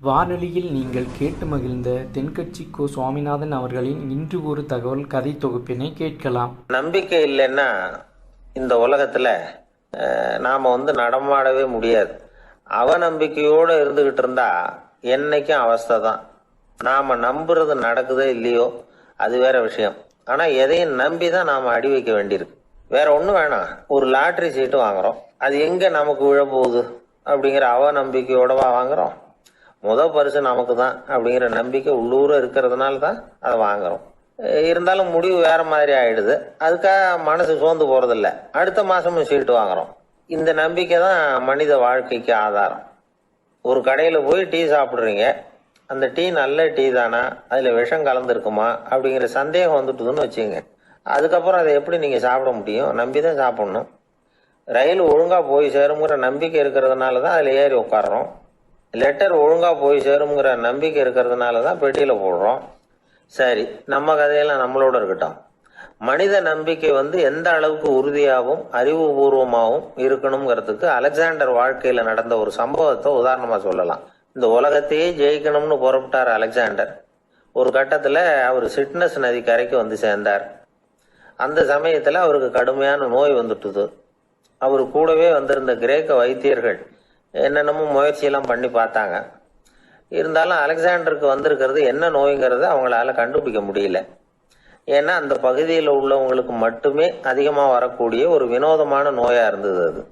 வானொலியில் நீங்கள் கேட்டு மகிழ்ந்த தென்கட்சி கோ. சுவாமிநாதன் அவர்களின் இன்று ஒரு தகவல் கதை தொகுப்பினை கேட்கலாம். நம்பிக்கை இல்லைன்னா இந்த உலகத்துல நாம நடமாடவே முடியாது. அவநம்பிக்கையோட இருந்துகிட்டு இருந்தா என்னைக்கும் அவஸ்தை தான். நாம நம்புறது நடக்குதோ இல்லையோ அது வேற விஷயம். ஆனா எதையும் நம்பி தான் நாம அடி வைக்க வேண்டியிருக்கு. வேற ஒண்ணும் வேணாம், ஒரு லாட்டரி சீட்டு வாங்குறோம், அது எங்க நமக்கு விழப்போகுது அப்படிங்கிற அவநம்பிக்கையோடவா வாங்குறோம். பரிசு நமக்கு தான் அப்படிங்கிற நம்பிக்கை உள்ளூர இருக்கிறதுனால தான் அதை வாங்குறோம். இருந்தாலும் முடிவு வேற மாதிரி ஆயிடுது. அதுக்காக மனசு சோர்ந்து போறதில்ல, அடுத்த மாசமும் சீட்டு வாங்குறோம். இந்த நம்பிக்கை தான் மனித வாழ்க்கைக்கு ஆதாரம். ஒரு கடையில போய் டீ சாப்பிடுறீங்க, அந்த டீ நல்ல டீ தானா, அதுல விஷம் கலந்துருக்குமா அப்படிங்கிற சந்தேகம் வந்துட்டுதுன்னு வச்சுங்க. அதுக்கப்புறம் அதை எப்படி நீங்க சாப்பிட முடியும்? நம்பிதான் சாப்பிடணும். ரயில் ஒழுங்கா போய் சேருங்கிற நம்பிக்கை இருக்கிறதுனால தான் அதுல ஏறி உட்காடுறோம். லெட்டர் ஒழுங்கா போய் சேருங்கிற நம்பிக்கை இருக்கிறதுனால தான் பெட்டியில போடுறோம். சரி, நம்ம கதையெல்லாம் நம்மளோட இருக்கட்டும். மனித நம்பிக்கை எந்த அளவுக்கு உறுதியாகவும் அறிவுபூர்வமாகவும் இருக்கணுங்கிறதுக்கு அலெக்சாண்டர் வாழ்க்கையில நடந்த ஒரு சம்பவத்தை உதாரணமா சொல்லலாம். இந்த உலகத்தையே ஜெயிக்கணும்னு புறப்பட்டார் அலெக்சாண்டர். ஒரு கட்டத்துல அவர் சிட்னஸ் நதி கரைக்கு சேர்ந்தார். அந்த சமயத்துல அவருக்கு கடுமையான நோய் வந்துட்டுது. அவர் கூடவே வந்திருந்த கிரேக்க வைத்தியர்கள் என்னென்னமோ முயற்சியெல்லாம் பண்ணி பார்த்தாங்க. இருந்தாலும் அலெக்சாண்டருக்கு வந்திருக்கிறது என்ன நோய்ங்கிறத அவங்களால கண்டுபிடிக்க முடியல. ஏன்னா அந்த பகுதியில் உள்ளவங்களுக்கு மட்டுமே அதிகமாக வரக்கூடிய ஒரு வினோதமான நோயா இருந்தது அது.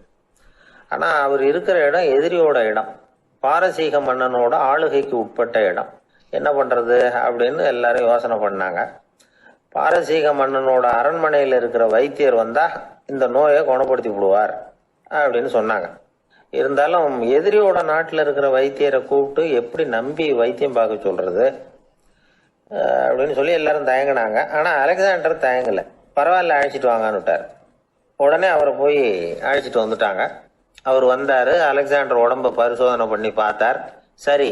ஆனா அவர் இருக்கிற இடம் எதிரியோட இடம், பாரசீக மன்னனோட ஆளுகைக்கு உட்பட்ட இடம். என்ன பண்றது அப்படின்னு எல்லாரும் யோசனை பண்ணாங்க. பாரசீக மன்னனோட அரண்மனையில் இருக்கிற வைத்தியர் வந்தா இந்த நோயை குணப்படுத்தி விடுவார் அப்படின்னு சொன்னாங்க. இருந்தாலும் எதிரியோட நாட்டில் இருக்கிற வைத்தியரை கூப்பிட்டு எப்படி நம்பி வைத்தியம் பார்க்க சொல்றது அப்படின்னு சொல்லி எல்லாரும் தயங்கினாங்க. ஆனா அலெக்சாண்டர் தயங்கல. பரவாயில்ல, அழைச்சிட்டு வாங்கன்னு விட்டார். உடனே அவரை போய் அழைச்சிட்டு வந்துட்டாங்க. அவர் வந்தாரு. அலெக்சாண்டர் உடம்ப பரிசோதனை பண்ணி பார்த்தார். சரி,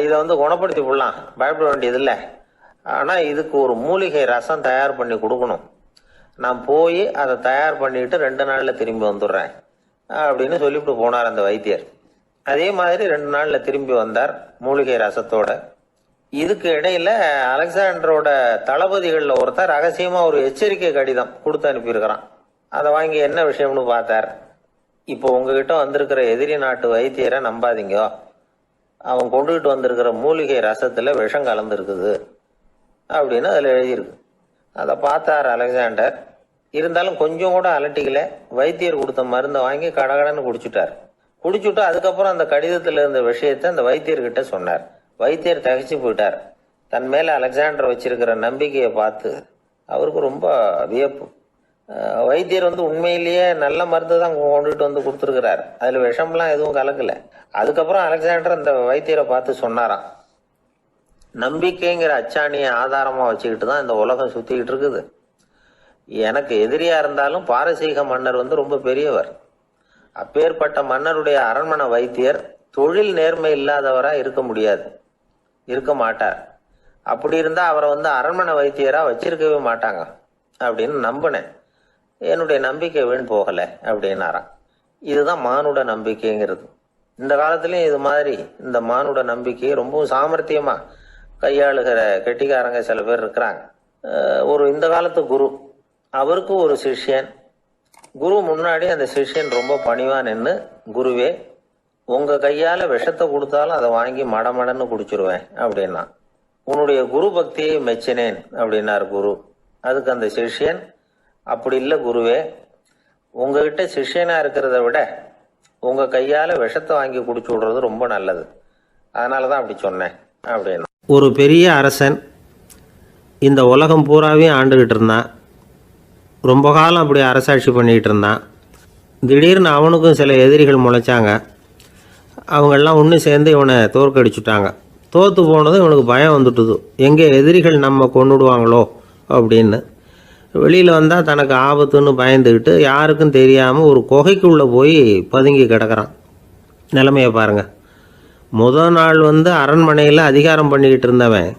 இதை குணப்படுத்தி விடலாம், பயப்பட வேண்டியது இல்லை. ஆனா இதுக்கு ஒரு மூலிகை ரசம் தயார் பண்ணி கொடுக்கணும். நான் போய் அதை தயார் பண்ணிட்டு 2 நாள்ல திரும்பி வந்துடுறேன் அப்படின்னு சொல்லிவிட்டு போனார் அந்த வைத்தியர். அதே மாதிரி 2 நாள்ல திரும்பி வந்தார் மூலிகை ரசத்தோட. இதுக்கு இடையில அலெக்சாண்டரோட தளபதிகள்ல ஒருத்தர் ரகசியமா ஒரு எச்சரிக்கை கடிதம் கொடுத்து அனுப்பியிருக்கிறான். அதை வாங்கி என்ன விஷயம்னு பார்த்தார். இப்போ உங்ககிட்ட வந்திருக்கிற எதிரி நாட்டு வைத்தியரை நம்பாதீங்க, அவன் கொண்டுகிட்டு வந்திருக்கிற மூலிகை ரசத்துல விஷம் கலந்துருக்குது அப்படின்னு அதுல எழுதியிருக்கு. அதை பார்த்தார் அலெக்சாண்டர். இருந்தாலும் கொஞ்சம் கூட அலட்டிக்கல. வைத்தியர் கொடுத்த மருந்தை வாங்கி கடகடன்னு குடிச்சுட்டு அதுக்கப்புறம் அந்த கடிதத்துல இருந்த விஷயத்த அந்த வைத்தியர்கிட்ட சொன்னார். வைத்தியர் தகைச்சு போயிட்டார். தன் மேல அலெக்சாண்டர் வச்சிருக்கிற நம்பிக்கையை பார்த்து அவருக்கு ரொம்ப வியப்பு. வைத்தியர் உண்மையிலேயே நல்ல மருந்து தான் கொண்டுட்டு கொடுத்துருக்கிறார், அதுல விஷம்லாம் எதுவும் கலக்கல. அதுக்கப்புறம் அலெக்சாண்டர் அந்த வைத்தியரை பார்த்து சொன்னாராம், நம்பிக்கைங்கிற அச்சாணியை ஆதாரமா வச்சுக்கிட்டு தான் இந்த உலகம் சுத்திக்கிட்டு இருக்குது. எனக்கு எதிரியா இருந்தாலும் பாரசீக மன்னர் ரொம்ப பெரியவர். அப்பேற்பட்ட மன்னருடைய அரண்மனை வைத்தியர் தொழில் நேர்மை இல்லாதவரா இருக்க முடியாது, இருக்க மாட்டார். அப்படி இருந்தா அவரை அரண்மனை வைத்தியரா வச்சிருக்கவே மாட்டாங்க அப்படின்னு நம்பினேன். என்னுடைய நம்பிக்கை வீண் போகல அப்படின்னாராம். இதுதான் மானுட நம்பிக்கைங்கிறது. இந்த காலத்திலயும் இது மாதிரி இந்த மானுட நம்பிக்கையை ரொம்பவும் சாமர்த்தியமா கையாளுகிற கெட்டிக்காரங்க சில பேர் இருக்கிறாங்க. இந்த காலத்து குரு, அவருக்கு ஒரு சிஷ்யன். குரு முன்னாடி அந்த சிஷ்யன் ரொம்ப பணிவா நின்று, குருவே உங்க கையால விஷத்தை கொடுத்தாலும் அதை வாங்கி மடமடன்னு குடிச்சிருவேன் அப்படின்னா. உன்னுடைய குரு பக்தியை மெச்சினேன் அப்படின்னார் குரு. அதுக்கு அந்த சிஷ்யன், அப்படி இல்லை குருவே, உங்ககிட்ட சிஷ்யனா இருக்கிறத விட உங்க கையால விஷத்தை வாங்கி குடிச்சு விடுறது ரொம்ப நல்லது, அதனாலதான் அப்படி சொன்னேன் அப்படின்னா. ஒரு பெரிய அரசன் இந்த உலகம் பூராவையும் ஆண்டுகிட்டு இருந்தான். ரொம்ப காலம் அப்படி அரசாட்சி பண்ணிக்கிட்டு இருந்தான். திடீர்னு அவனுக்கும் சில எதிரிகள் முளைச்சாங்க. அவங்கெல்லாம் ஒன்று சேர்ந்து இவனை தோற்கடிச்சுட்டாங்க. தோற்று போனதும் இவனுக்கு பயம் வந்துட்டுது, எங்கே எதிரிகள் நம்ம கொண்டுடுவாங்களோ அப்படின்னு. வெளியில் வந்தால் தனக்கு ஆபத்துன்னு பயந்துக்கிட்டு யாருக்கும் தெரியாமல் ஒரு குகைக்குள்ளே போய் பதுங்கி கிடக்கிறான். நிலைமையை பாருங்கள். முதல் நாள் அரண்மனையில் அதிகாரம் பண்ணிக்கிட்டு இருந்தவன்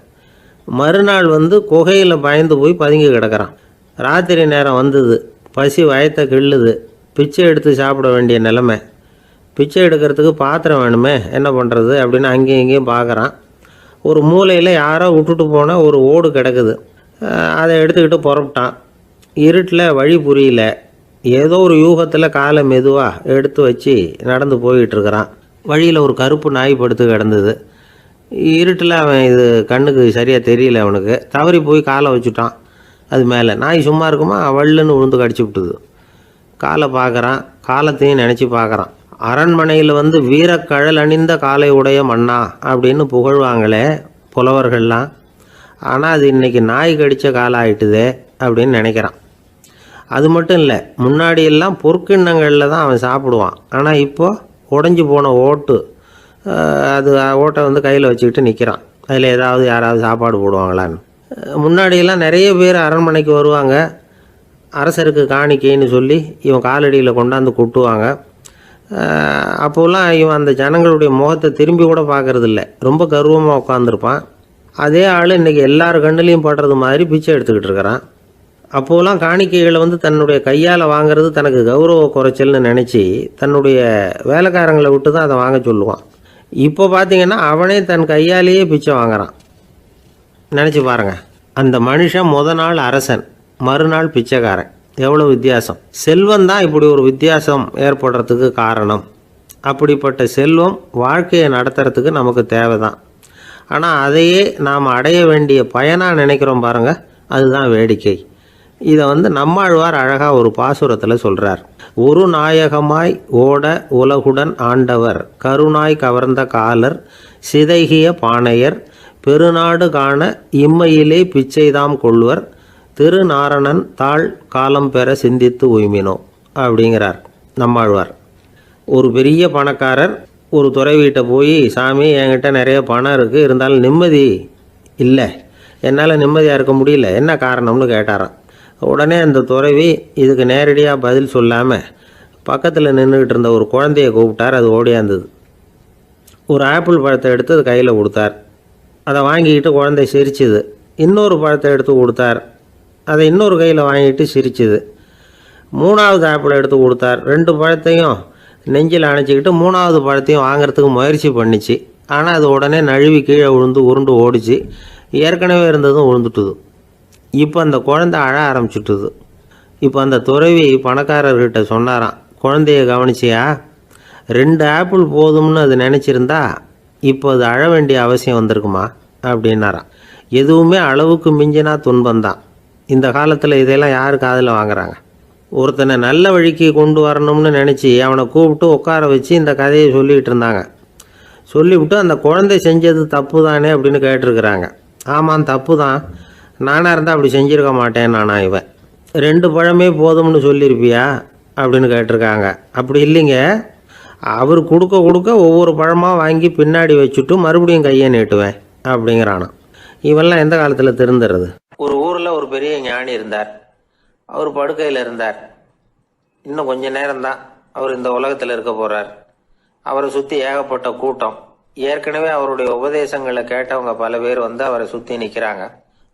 மறுநாள் குகையில் பயந்து போய் பதுங்கி கிடக்கிறான். ராத்திரி நேரம் வந்தது, பசி வயத்தை கிள்ளுது, பிச்சை எடுத்து சாப்பிட வேண்டிய நிலைமை. பிச்சை எடுக்கிறதுக்கு பாத்திரம் வேணுமே, என்ன பண்ணுறது அப்படின்னு அங்கேயும் இங்கேயும் பார்க்குறான். ஒரு மூலையில் யாரோ விட்டுட்டு போன ஒரு ஓடு கிடக்குது. அதை எடுத்துக்கிட்டு புறப்பட்டான். இருட்டில் வழி புரியல. ஏதோ ஒரு யூகத்தில் காலை மெதுவாக எடுத்து வச்சு நடந்து போயிட்டுருக்கிறான். வழியில் ஒரு கருப்பு நாய் படுத்து கிடந்தது. இருட்டில் அவன் இது கண்ணுக்கு சரியாக தெரியல. அவனுக்கு தவறி போய் காலை வச்சுட்டான். அது மேலே நாய் சும்மா இருக்குமா, வள்ளுன்னு விழுந்து கடிச்சு விட்டுது. காலை பார்க்குறான், காலத்தையும் நினச்சி பார்க்குறான். அரண்மனையில் வீரக்கழல் அணிந்த காலை உடைய மன்னா அப்படின்னு புகழ்வாங்களே புலவர்கள்லாம். ஆனால் அது இன்றைக்கி நாய் கடித்த காலம் ஆகிட்டுதே அப்படின்னு நினைக்கிறான். அது மட்டும் இல்லை, முன்னாடியெல்லாம் பொற்கிண்ணங்களில் தான் அவன் சாப்பிடுவான். ஆனால் இப்போது உடஞ்சி போன ஓட்டு, அது ஓட்டை கையில் வச்சுக்கிட்டு நிற்கிறான். அதில் யாராவது சாப்பாடு போடுவாங்களான்னு. முன்னாடியெல்லாம் நிறைய பேர் அரண்மனைக்கு வருவாங்க. அரசருக்கு காணிக்கைன்னு சொல்லி இவன் காலடியில் கொண்டாந்து கொட்டுவாங்க. அப்போல்லாம் இவன் அந்த ஜனங்களுடைய முகத்தை திரும்பி கூட பார்க்கறதில்ல. ரொம்ப கர்வமாக உட்காந்துருப்பான். அதே ஆள் இன்றைக்கி எல்லார் கண்ணுலேயும் படுறது மாதிரி பிச்சை எடுத்துக்கிட்டு இருக்கிறான். அப்போலாம் காணிக்கைகளை தன்னுடைய கையால் வாங்கிறது தனக்கு கௌரவ குறைச்சல்னு நினச்சி தன்னுடைய வேலைக்காரங்களை விட்டு தான் அதை வாங்க சொல்லுவான். இப்போ பார்த்திங்கன்னா அவனே தன் கையாலேயே பிச்சை வாங்குறான். நினச்சி பாருங்கள், அந்த மனுஷன் நாள் அரசன், மறுநாள் பிச்சைக்காரன். எவ்வளோ வித்தியாசம்! செல்வம் தான் இப்படி ஒரு வித்தியாசம் ஏற்படுறதுக்கு காரணம். அப்படிப்பட்ட செல்வம் வாழ்க்கையை நடத்துறதுக்கு நமக்கு தேவை தான். ஆனால் அதையே நாம் அடைய வேண்டிய பயனாக நினைக்கிறோம் பாருங்கள், அதுதான் வேடிக்கை. இதை நம்மாழ்வார் அழகாக ஒரு பாசுரத்தில் சொல்கிறார். ஒரு நாயகமாய் ஓட உலகுடன் ஆண்டவர், கருணாய் கவர்ந்த காலர், சிதைகிய பானையர், பெருநாடு காண இம்மையிலே பிச்சைதாம் கொள்வர், திருநாரணன் தாழ் காலம் பெற சிந்தித்து உய்மினோ அப்படிங்கிறார் நம்மாழ்வார். ஒரு பெரிய பணக்காரர் ஒரு துறவிகிட்ட போய், சாமி என்கிட்ட நிறைய பணம் இருக்குது, இருந்தாலும் நிம்மதி இல்லை, என்னால் நிம்மதியாக இருக்க முடியல, என்ன காரணம்னு கேட்டாராம். உடனே அந்த துறவி இதுக்கு நேரடியாக பதில் சொல்லாமல் பக்கத்தில் நின்றுக்கிட்டு இருந்த ஒரு குழந்தைய கூப்பிட்டார். அது ஓடியாந்தது. ஒரு ஆப்பிள் பழத்தை எடுத்து அது கையில் கொடுத்தார். அதை வாங்கிக்கிட்டு குழந்தை சிரிச்சுது. இன்னொரு பழத்தை எடுத்து கொடுத்தார். அதை இன்னொரு கையில் வாங்கிட்டு சிரிச்சுது. மூணாவது ஆப்பிளை எடுத்து கொடுத்தார். 2 பழத்தையும் நெஞ்சில் அணைச்சிக்கிட்டு 3ஆவது பழத்தையும் வாங்கிறதுக்கு முயற்சி பண்ணிச்சு. ஆனால் அது உடனே நழுவி கீழே உருண்டு ஓடிச்சு. ஏற்கனவே இருந்ததும் விழுந்துட்டுது. இப்போ அந்த குழந்தை அழ ஆரம்பிச்சுட்டுது. இப்போ அந்த துறவி பணக்காரர்கிட்ட சொன்னாராம், குழந்தைய கவனிச்சியா, 2 ஆப்பிள் போதும்னு அது நினச்சிருந்தா இப்போ அது அழ வேண்டிய அவசியம் வந்திருக்குமா அப்படின்னாராம். எதுவுமே அளவுக்கு மிஞ்சினா துன்பந்தான். இந்த காலத்தில் இதெல்லாம் யார் காதில் வாங்குறாங்க? ஒருத்தனை நல்ல வழிக்கு கொண்டு வரணும்னு நினச்சி அவனை கூப்பிட்டு உட்கார வச்சு இந்த கதையை சொல்லிகிட்டு இருந்தாங்க. சொல்லிவிட்டு அந்த குழந்தை செஞ்சது தப்பு தானே அப்படின்னு கேட்டிருக்கிறாங்க. ஆமாம், தப்பு தான், நானாக இருந்தால் அப்படி செஞ்சுருக்க மாட்டேன் நானா இவன். 2 பழமே போதும்னு சொல்லியிருப்பியா அப்படின்னு கேட்டிருக்காங்க. அப்படி இல்லைங்க, அவர் கொடுக்க ஒவ்வொரு பழமாக வாங்கி பின்னாடி வச்சுட்டு மறுபடியும் கையை நீட்டுவேன் அப்படிங்கிறானா. இவெல்லாம் எந்த காலத்தில் திருந்துறது? ஒரு ஊரில் ஒரு பெரிய ஞானி இருந்தார். அவர் படுக்கையில் இருந்தார். இன்னும் கொஞ்ச நேரம்தான் அவர் இந்த உலகத்தில் இருக்க போகிறார். அவரை சுற்றி ஏகப்பட்ட கூட்டம். ஏற்கனவே அவருடைய உபதேசங்களை கேட்டவங்க பல பேர் அவரை சுற்றி நிற்கிறாங்க.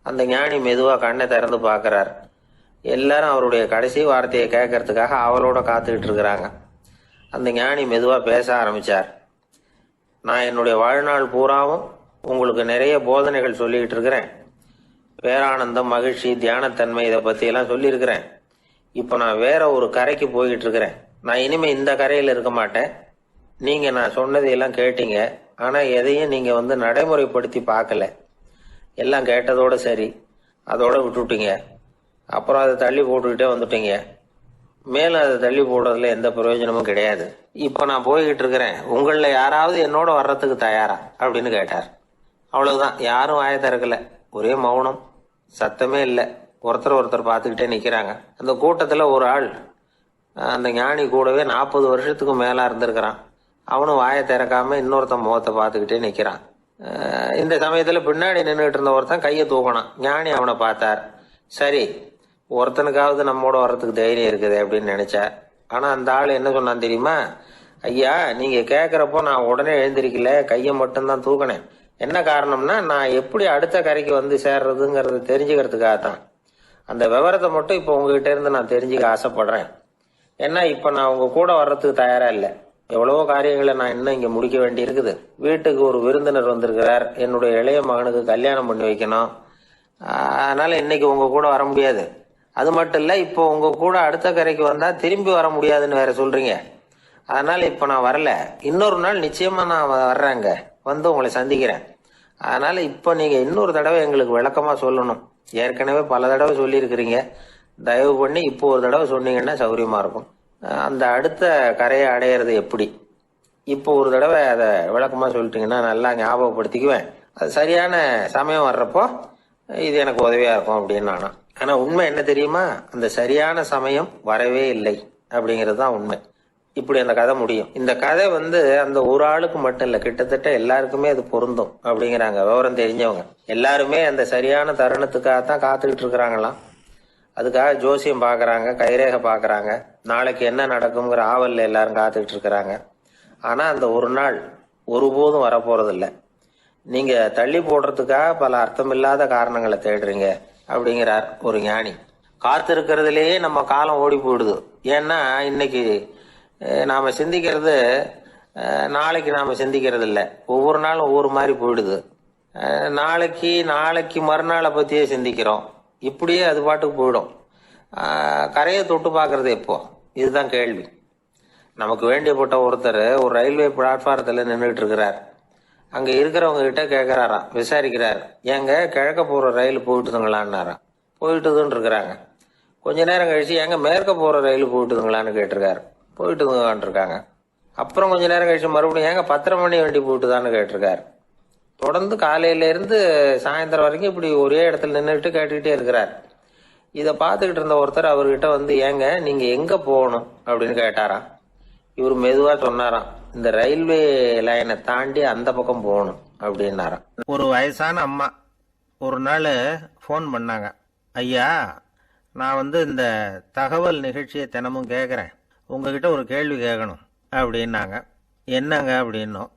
அந்த ஞானி மெதுவாக கண்ணை திறந்து பார்க்குறார். எல்லாரும் அவருடைய கடைசி வார்த்தையை கேட்கறதுக்காக அவளோட காத்துக்கிட்டு இருக்கிறாங்க. அந்த ஞானி மெதுவாக பேச ஆரம்பித்தார். நான் என்னுடைய வாழ்நாள் பூராவும் உங்களுக்கு நிறைய போதனைகள் சொல்லிக்கிட்டு இருக்கிறேன். பேரானந்தம், மகிழ்ச்சி, தியானத்தன்மை, இதை பற்றியெல்லாம் சொல்லியிருக்கிறேன். இப்போ நான் வேற ஒரு கரைக்கு போய்கிட்டு இருக்கிறேன். நான் இனிமேல் இந்த கரையில் இருக்க மாட்டேன். நீங்கள் நான் சொன்னதையெல்லாம் கேட்டீங்க, ஆனால் எதையும் நீங்கள் நடைமுறைப்படுத்தி பார்க்கல. எல்லாம் கேட்டதோட சரி, அதோட விட்டுட்டீங்க. அப்புறம் அதை தள்ளி போட்டுக்கிட்டே வந்துட்டீங்க. மேலும் அதை தள்ளி போடுறதுல எந்த பிரயோஜனமும் கிடையாது. இப்போ நான் போய்கிட்டு இருக்கிறேன். உங்களில் யாராவது என்னோட வர்றதுக்கு தயாரா அப்படின்னு கேட்டார். அவ்வளவுதான், யாரும் வாய திறக்கல. ஒரே மௌனம், சத்தமே இல்லை. ஒருத்தர் பார்த்துக்கிட்டே நிற்கிறாங்க. அந்த கூட்டத்தில் ஒரு ஆள் அந்த ஞானி கூடவே 40 வருஷத்துக்கு மேலே இருந்திருக்கிறான். அவனும் வாயை திறக்காம இன்னொருத்தன் முகத்தை பார்த்துக்கிட்டே நிற்கிறான். இந்த சமயத்தில் பின்னாடி நின்றுட்டு இருந்த ஒருத்தன் கையை தூக்கினான். ஞானி அவனை பார்த்தார். சரி, ஒருத்தனுக்காவது நம்மோட வர்றதுக்கு தைரியம் இருக்குது அப்படின்னு நினைச்சார். ஆனால் அந்த ஆள் என்ன சொன்னான் தெரியுமா? ஐயா, நீங்கள் கேட்குறப்போ நான் உடனே எழுந்திருக்கல, கையை மட்டும்தான் தூக்கினேன். என்ன காரணம்னா, நான் எப்படி அடுத்த கரைக்கு சேர்றதுங்கிறது தெரிஞ்சுக்கிறதுக்காக தான். அந்த விவரத்தை மட்டும் இப்போ உங்ககிட்ட இருந்து நான் தெரிஞ்சுக்க ஆசைப்படுறேன். ஏன்னா இப்போ நான் உங்க கூட வர்றதுக்கு தயாரா இல்லை. எவ்வளவோ காரியங்களை நான் இன்னும் இங்க முடிக்க வேண்டி இருக்குது. வீட்டுக்கு ஒரு விருந்தினர் வந்திருக்கிறார், என்னுடைய இளைய மகனுக்கு கல்யாணம் பண்ணி வைக்கணும். அதனால இன்னைக்கு உங்க கூட வர முடியாது. அது மட்டும் இல்ல, இப்போ உங்க கூட அடுத்த கரைக்கு வந்தா திரும்பி வர முடியாதுன்னு வேற சொல்றீங்க. அதனால இப்ப நான் வரல. இன்னொரு நாள் நிச்சயமா நான் வர்றேங்க, வந்து உங்களை சந்திக்கிறேன். அதனால இப்ப நீங்க இன்னொரு தடவை எங்களுக்கு விளக்கமா சொல்லணும். ஏற்கனவே பல தடவை சொல்லி இருக்கிறீங்க. தயவு பண்ணி இப்போ ஒரு தடவை சொன்னீங்கன்னா சௌரியமா இருக்கும். அந்த அடுத்த கரையை அடையிறது எப்படி, இப்போ ஒரு தடவை அதை விளக்கமா சொல்லிட்டீங்கன்னா நல்லா ஞாபகப்படுத்திக்குவேன். அது சரியான சமயம் வர்றப்போ இது எனக்கு உதவியா இருக்கும் அப்படின்னு நானா. ஆனா உண்மை என்ன தெரியுமா, அந்த சரியான சமயம் வரவே இல்லை அப்படிங்கிறது தான் உண்மை. இப்படி அந்த கதை முடியும். இந்த கதை அந்த ஒரு ஆளுக்கு மட்டும் இல்ல, கிட்டத்தட்ட எல்லாருக்குமே அது பொருந்தும் அப்படிங்கிறாங்க விவரம் தெரிஞ்சவங்க. எல்லாருமே அந்த சரியான தருணத்துக்காகத்தான் காத்துக்கிட்டு இருக்கிறாங்களாம். அதுக்காக ஜோசியம் பாக்குறாங்க, கைரேகை பாக்குறாங்க, நாளைக்கு என்ன நடக்குங்கிற ஆவல்ல எல்லாரும் காத்துக்கிட்டு இருக்கிறாங்க. ஆனா அந்த ஒரு நாள் ஒருபோதும் வரப்போறது இல்ல. நீங்க தள்ளி போடுறதுக்காக பல அர்த்தமில்லாத காரணங்களை தேடுறீங்க அப்படிங்கிறார் ஒரு ஞானி. காத்திருக்கிறதுலயே நம்ம காலம் ஓடி போயிடுது. ஏன்னா இன்னைக்கு நாம சிந்திக்கிறது நாளைக்கு நாம சிந்திக்கிறது இல்லை. ஒவ்வொரு நாளும் ஒவ்வொரு மாதிரி போயிடுது. நாளைக்கு மறுநாளை பத்தியே சிந்திக்கிறோம். இப்படியே அது பாட்டுக்கு போயிடும். கரையை தொட்டு பார்க்கறது எப்போ, இதுதான் கேள்வி. நமக்கு வேண்டியப்பட்ட ஒருத்தர் ஒரு ரயில்வே பிளாட்ஃபாரத்தில் நின்றுட்டு இருக்கிறார். அங்க இருக்கிறவங்க கிட்ட கேட்கிறாராம், விசாரிக்கிறார், ஏங்க கிழக்க போற ரயில் போயிட்டுதுங்களான்னாராம். போயிட்டுதுன்னு இருக்கிறாங்க. கொஞ்ச நேரம் கழிச்சு எங்க மேற்க போற ரயில் போயிட்டுதுங்களான்னு கேட்டிருக்காரு. போயிட்டுதுங்களான் இருக்காங்க. அப்புறம் கொஞ்ச நேரம் கழிச்சு மறுபடியும் ஏங்க 10:30 மணி வண்டி போயிட்டுதான்னு கேட்டிருக்காரு. தொடர்ந்து காலையில இருந்து சாயந்தரம் வரைக்கும் இப்படி ஒரே இடத்துல நின்றுட்டு கேட்டுக்கிட்டே இருக்கிறார். இதை பார்த்துக்கிட்டு இருந்த ஒருத்தர் அவர்கிட்ட ஏங்க நீங்க எங்க போகணும் அப்படின்னு கேட்டாராம். இவர் மெதுவா சொன்னாராம், இந்த ரயில்வே லைனை தாண்டி அந்த பக்கம் போகணும் அப்படின்னாராம். ஒரு வயசான அம்மா ஒரு நாள் ஃபோன் பண்ணாங்க. ஐயா, நான் இந்த தகவல் நிகழ்ச்சியை தினமும் கேட்குறேன், உங்ககிட்ட ஒரு கேள்வி கேட்கணும் அப்படின்னாங்க. என்னங்க அப்படின்னோம்.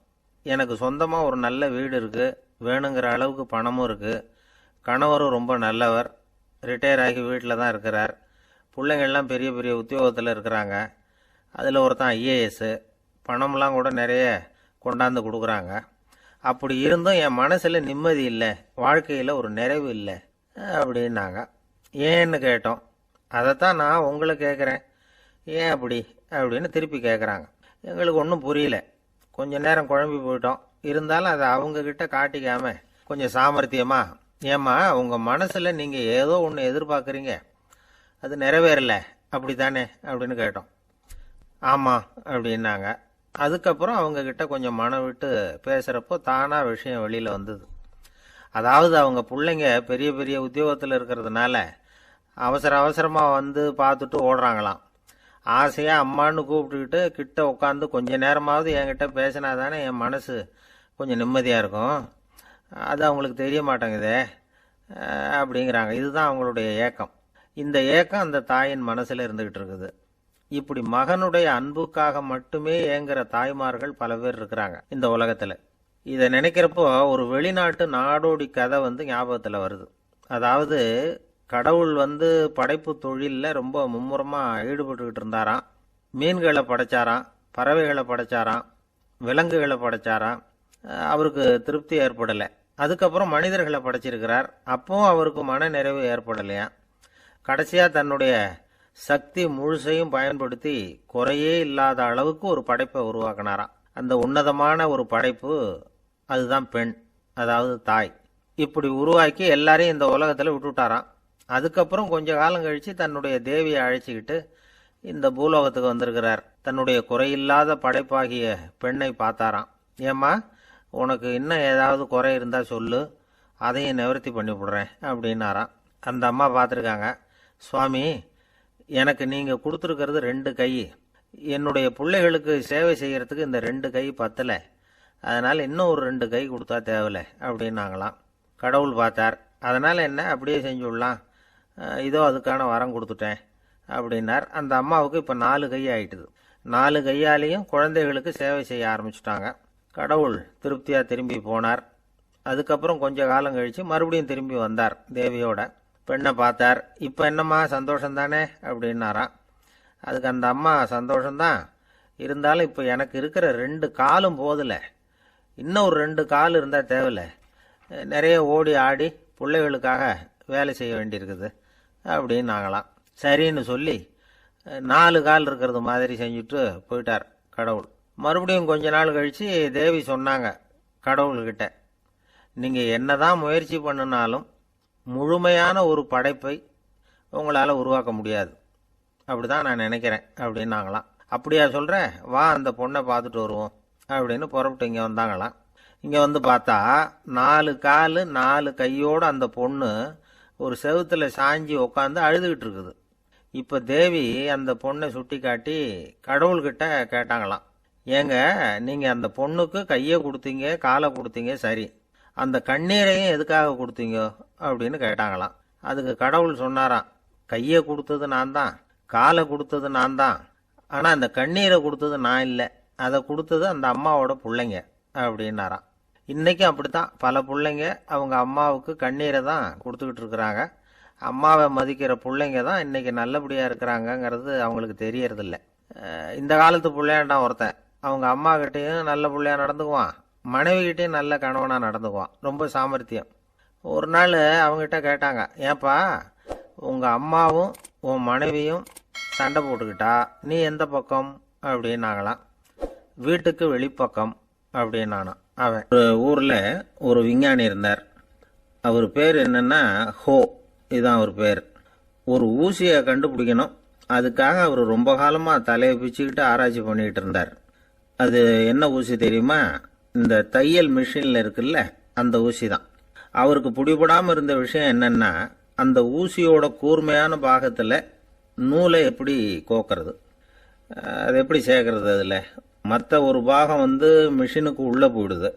எனக்கு சொந்தமாக ஒரு நல்ல வீடு இருக்குது, வேணுங்கிற அளவுக்கு பணமும் இருக்குது, கணவரும் ரொம்ப நல்லவர், ரிட்டையர் ஆகி வீட்டில் தான் இருக்கிறார், பிள்ளைங்கள்லாம் பெரிய பெரிய உத்தியோகத்தில் இருக்கிறாங்க, அதில் ஒருத்தன் ஐஏஎஸ்ஸு, பணம்லாம் கூட நிறைய கொண்டாந்து கொடுக்குறாங்க. அப்படி இருந்தும் என் மனசில் நிம்மதி இல்லை, வாழ்க்கையில் ஒரு நிறைவு இல்லை அப்படின்னாங்க. ஏன்னு கேட்டோம். அதைத்தான் நான் உங்களை கேட்குறேன், ஏன் அப்படி அப்படின்னு திருப்பி கேட்குறாங்க. எங்களுக்கு ஒன்றும் புரியல. கொஞ்ச நேரம் குழம்பி போயிட்டோம். இருந்தாலும் அதை அவங்கக்கிட்ட காட்டிக்காம கொஞ்சம் சாமர்த்தியமா, ஏம்மா உங்கள் மனசில் நீங்கள் ஏதோ ஒன்று எதிர்பார்க்குறீங்க, அது நிறைவேறலை அப்படி தானே அப்படின்னு கேட்டோம். ஆமாம் அப்படின்னாங்க. அதுக்கப்புறம் அவங்கக்கிட்ட கொஞ்சம் மனம் விட்டு பேசுகிறப்போ தானாக விஷயம் வெளியில் வந்தது. அதாவது அவங்க பிள்ளைங்க பெரிய பெரிய உத்தியோகத்தில் இருக்கிறதுனால அவசரமாக பார்த்துட்டு ஓடுறாங்களாம். ஆசையாக அம்மான்னு கூப்பிட்டுக்கிட்டு கிட்ட உட்காந்து கொஞ்ச நேரமாவது என்கிட்ட பேசினா தானே என் மனசு கொஞ்சம் நிம்மதியாக இருக்கும். அது அவங்களுக்கு தெரிய மாட்டேங்குதே அப்படிங்கிறாங்க. இதுதான் அவங்களுடைய ஏக்கம். இந்த ஏக்கம் அந்த தாயின் மனசில் இருந்துக்கிட்டு இருக்குது. இப்படி மகனுடைய அன்புக்காக மட்டுமே ஏங்குற தாய்மார்கள் பல பேர் இருக்கிறாங்க இந்த உலகத்தில். இதை நினைக்கிறப்போ ஒரு வெளிநாட்டு நாடோடி கதை ஞாபகத்தில் வருது. அதாவது கடவுள் படைப்பு தொழிலில் ரொம்ப மும்முரமாக ஈடுபட்டுக்கிட்டு இருந்தாராம். மீன்களை படைச்சாராம், பறவைகளை படைச்சாராம், விலங்குகளை படைச்சாராம். அவருக்கு திருப்தி ஏற்படலை. அதுக்கப்புறம் மனிதர்களை படைச்சிருக்கிறார். அப்பவும் அவருக்கு மன நிறைவு ஏற்படலையா. கடைசியாக தன்னுடைய சக்தி முழுசையும் பயன்படுத்தி குறையே இல்லாத அளவுக்கு ஒரு படைப்பை உருவாக்கினாராம். அந்த உன்னதமான ஒரு படைப்பு அதுதான் பெண், அதாவது தாய். இப்படி உருவாக்கி எல்லாரையும் இந்த உலகத்தில் விட்டுவிட்டாராம். அதுக்கப்புறம் கொஞ்ச காலம் கழித்து தன்னுடைய தேவியை அழைச்சிக்கிட்டு இந்த பூலோகத்துக்கு வந்திருக்கிறார். தன்னுடைய குறையில்லாத படைப்பாகிய பெண்ணை பார்த்தாராம். ஏம்மா, உனக்கு இன்னும் ஏதாவது குறை இருந்தால் சொல்லு, அதையும் நிவர்த்தி பண்ணி விடுறேன் அப்படின்னாராம். அந்த அம்மா பார்த்துருக்காங்க. சுவாமி, எனக்கு நீங்கள் கொடுத்துருக்கிறது 2 கை, என்னுடைய பிள்ளைகளுக்கு சேவை செய்கிறதுக்கு இந்த 2 கை பத்தலை, அதனால் இன்னும் ஒரு 2 கை கொடுத்தா தேவலை அப்படின்னாங்களாம். கடவுள் பார்த்தார். அதனால் என்ன, அப்படியே செஞ்சு விடலாம், இதோ அதுக்கான வரம் கொடுத்துட்டேன் அப்படின்னார். அந்த அம்மாவுக்கு இப்போ 4 கை ஆயிட்டுது. 4 கையாலேயும் குழந்தைகளுக்கு சேவை செய்ய ஆரம்பிச்சுட்டாங்க. கடவுள் திருப்தியாக திரும்பி போனார். அதுக்கப்புறம் கொஞ்ச காலம் கழித்து மறுபடியும் திரும்பி வந்தார் தேவியோட. பெண்ணை பார்த்தார். இப்போ என்னம்மா சந்தோஷந்தானே அப்படின்னாராம். அதுக்கு அந்த அம்மா, சந்தோஷந்தான், இருந்தாலும் இப்போ எனக்கு இருக்கிற 2 காலும் போதில்லை, இன்னும் ஒரு 2 கால் இருந்தால் தேவையில்லை, நிறைய ஓடி ஆடி பிள்ளைகளுக்காக வேலை செய்ய வேண்டியிருக்குது அப்படின்னு நாங்களாம். சரின்னு சொல்லி 4 கால் இருக்கிறது மாதிரி செஞ்சுட்டு போயிட்டார் கடவுள். மறுபடியும் கொஞ்ச நாள் கழித்து தேவி சொன்னாங்க கடவுள்கிட்ட, நீங்கள் என்னதான் முயற்சி பண்ணினாலும் முழுமையான ஒரு படைப்பை உங்களால் உருவாக்க முடியாது, அப்படி தான் நான் நினைக்கிறேன் அப்படின்னாங்களாம். அப்படியா சொல்கிறேன், வா அந்த பொண்ணை பார்த்துட்டு வருவோம் அப்படின்னு புறப்பட்டு இங்கே வந்தாங்களாம். இங்கே வந்து பார்த்தா 4 கால் 4 கையோடு அந்த பொண்ணு ஒரு செவுத்துல சாஞ்சி உட்காந்து அழுதுகிட்டு இருக்குது. இப்போ தேவி அந்த பொண்ணை சுட்டி காட்டி கடவுள்கிட்ட கேட்டாங்களாம், ஏங்க நீங்கள் அந்த பொண்ணுக்கு கையை கொடுத்தீங்க காலை கொடுத்தீங்க, சரி, அந்த கண்ணீரையும் எதுக்காக கொடுத்தீங்க அப்படின்னு கேட்டாங்களாம். அதுக்கு கடவுள் சொன்னாராம், கையை கொடுத்தது நான் தான், காலை கொடுத்தது நான் தான், ஆனால் அந்த கண்ணீரை கொடுத்தது நான் இல்லை, அதை கொடுத்தது அந்த அம்மாவோட பிள்ளைங்க அப்படின்னாராம். இன்றைக்கும் அப்படித்தான் பல பிள்ளைங்க அவங்க அம்மாவுக்கு கண்ணீரை தான் கொடுத்துக்கிட்டு இருக்கிறாங்க. அம்மாவை மதிக்கிற பிள்ளைங்க தான் இன்றைக்கி நல்லபடியாக இருக்கிறாங்கங்கிறது அவங்களுக்கு தெரியறதில்ல. இந்த காலத்து பிள்ளையாண்டான் ஒருத்தன் அவங்க அம்மா கிட்டேயும் நல்ல பிள்ளையா நடந்துக்குவான், மனைவிகிட்டையும் நல்ல கணவனாக நடந்துக்குவான், ரொம்ப சாமர்த்தியம். ஒரு நாள் அவங்ககிட்ட கேட்டாங்க, ஏன்பா உங்கள் அம்மாவும் உன் மனைவியும் சண்டை போட்டுக்கிட்டா நீ எந்த பக்கம் அப்படின்னாங்களாம். வீட்டுக்கு வெளிப்பக்கம் அப்படின்னானா. அவன் ஒரு ஊரில் ஒரு விஞ்ஞானி இருந்தார். அவர் பேர் என்னன்னா ஹோ, இதுதான் அவர் பேர். ஒரு ஊசியை கண்டுபிடிக்கணும், அதுக்காக அவர் ரொம்ப காலமாக தலையை பிச்சுக்கிட்டு ஆராய்ச்சி பண்ணிக்கிட்டு இருந்தார். அது என்ன ஊசி தெரியுமா? இந்த தையல் மிஷினில் இருக்குல்ல, அந்த ஊசி தான். அவருக்கு பிடிபடாமல் இருந்த விஷயம் என்னன்னா, அந்த ஊசியோட கூர்மையான பாகத்தில் நூலை எப்படி கோக்கிறது, அது எப்படி சேர்க்கறது, அதில் மற்ற ஒரு பாகம் வந்து மிஷினுக்கு உள்ளே போயிடுது.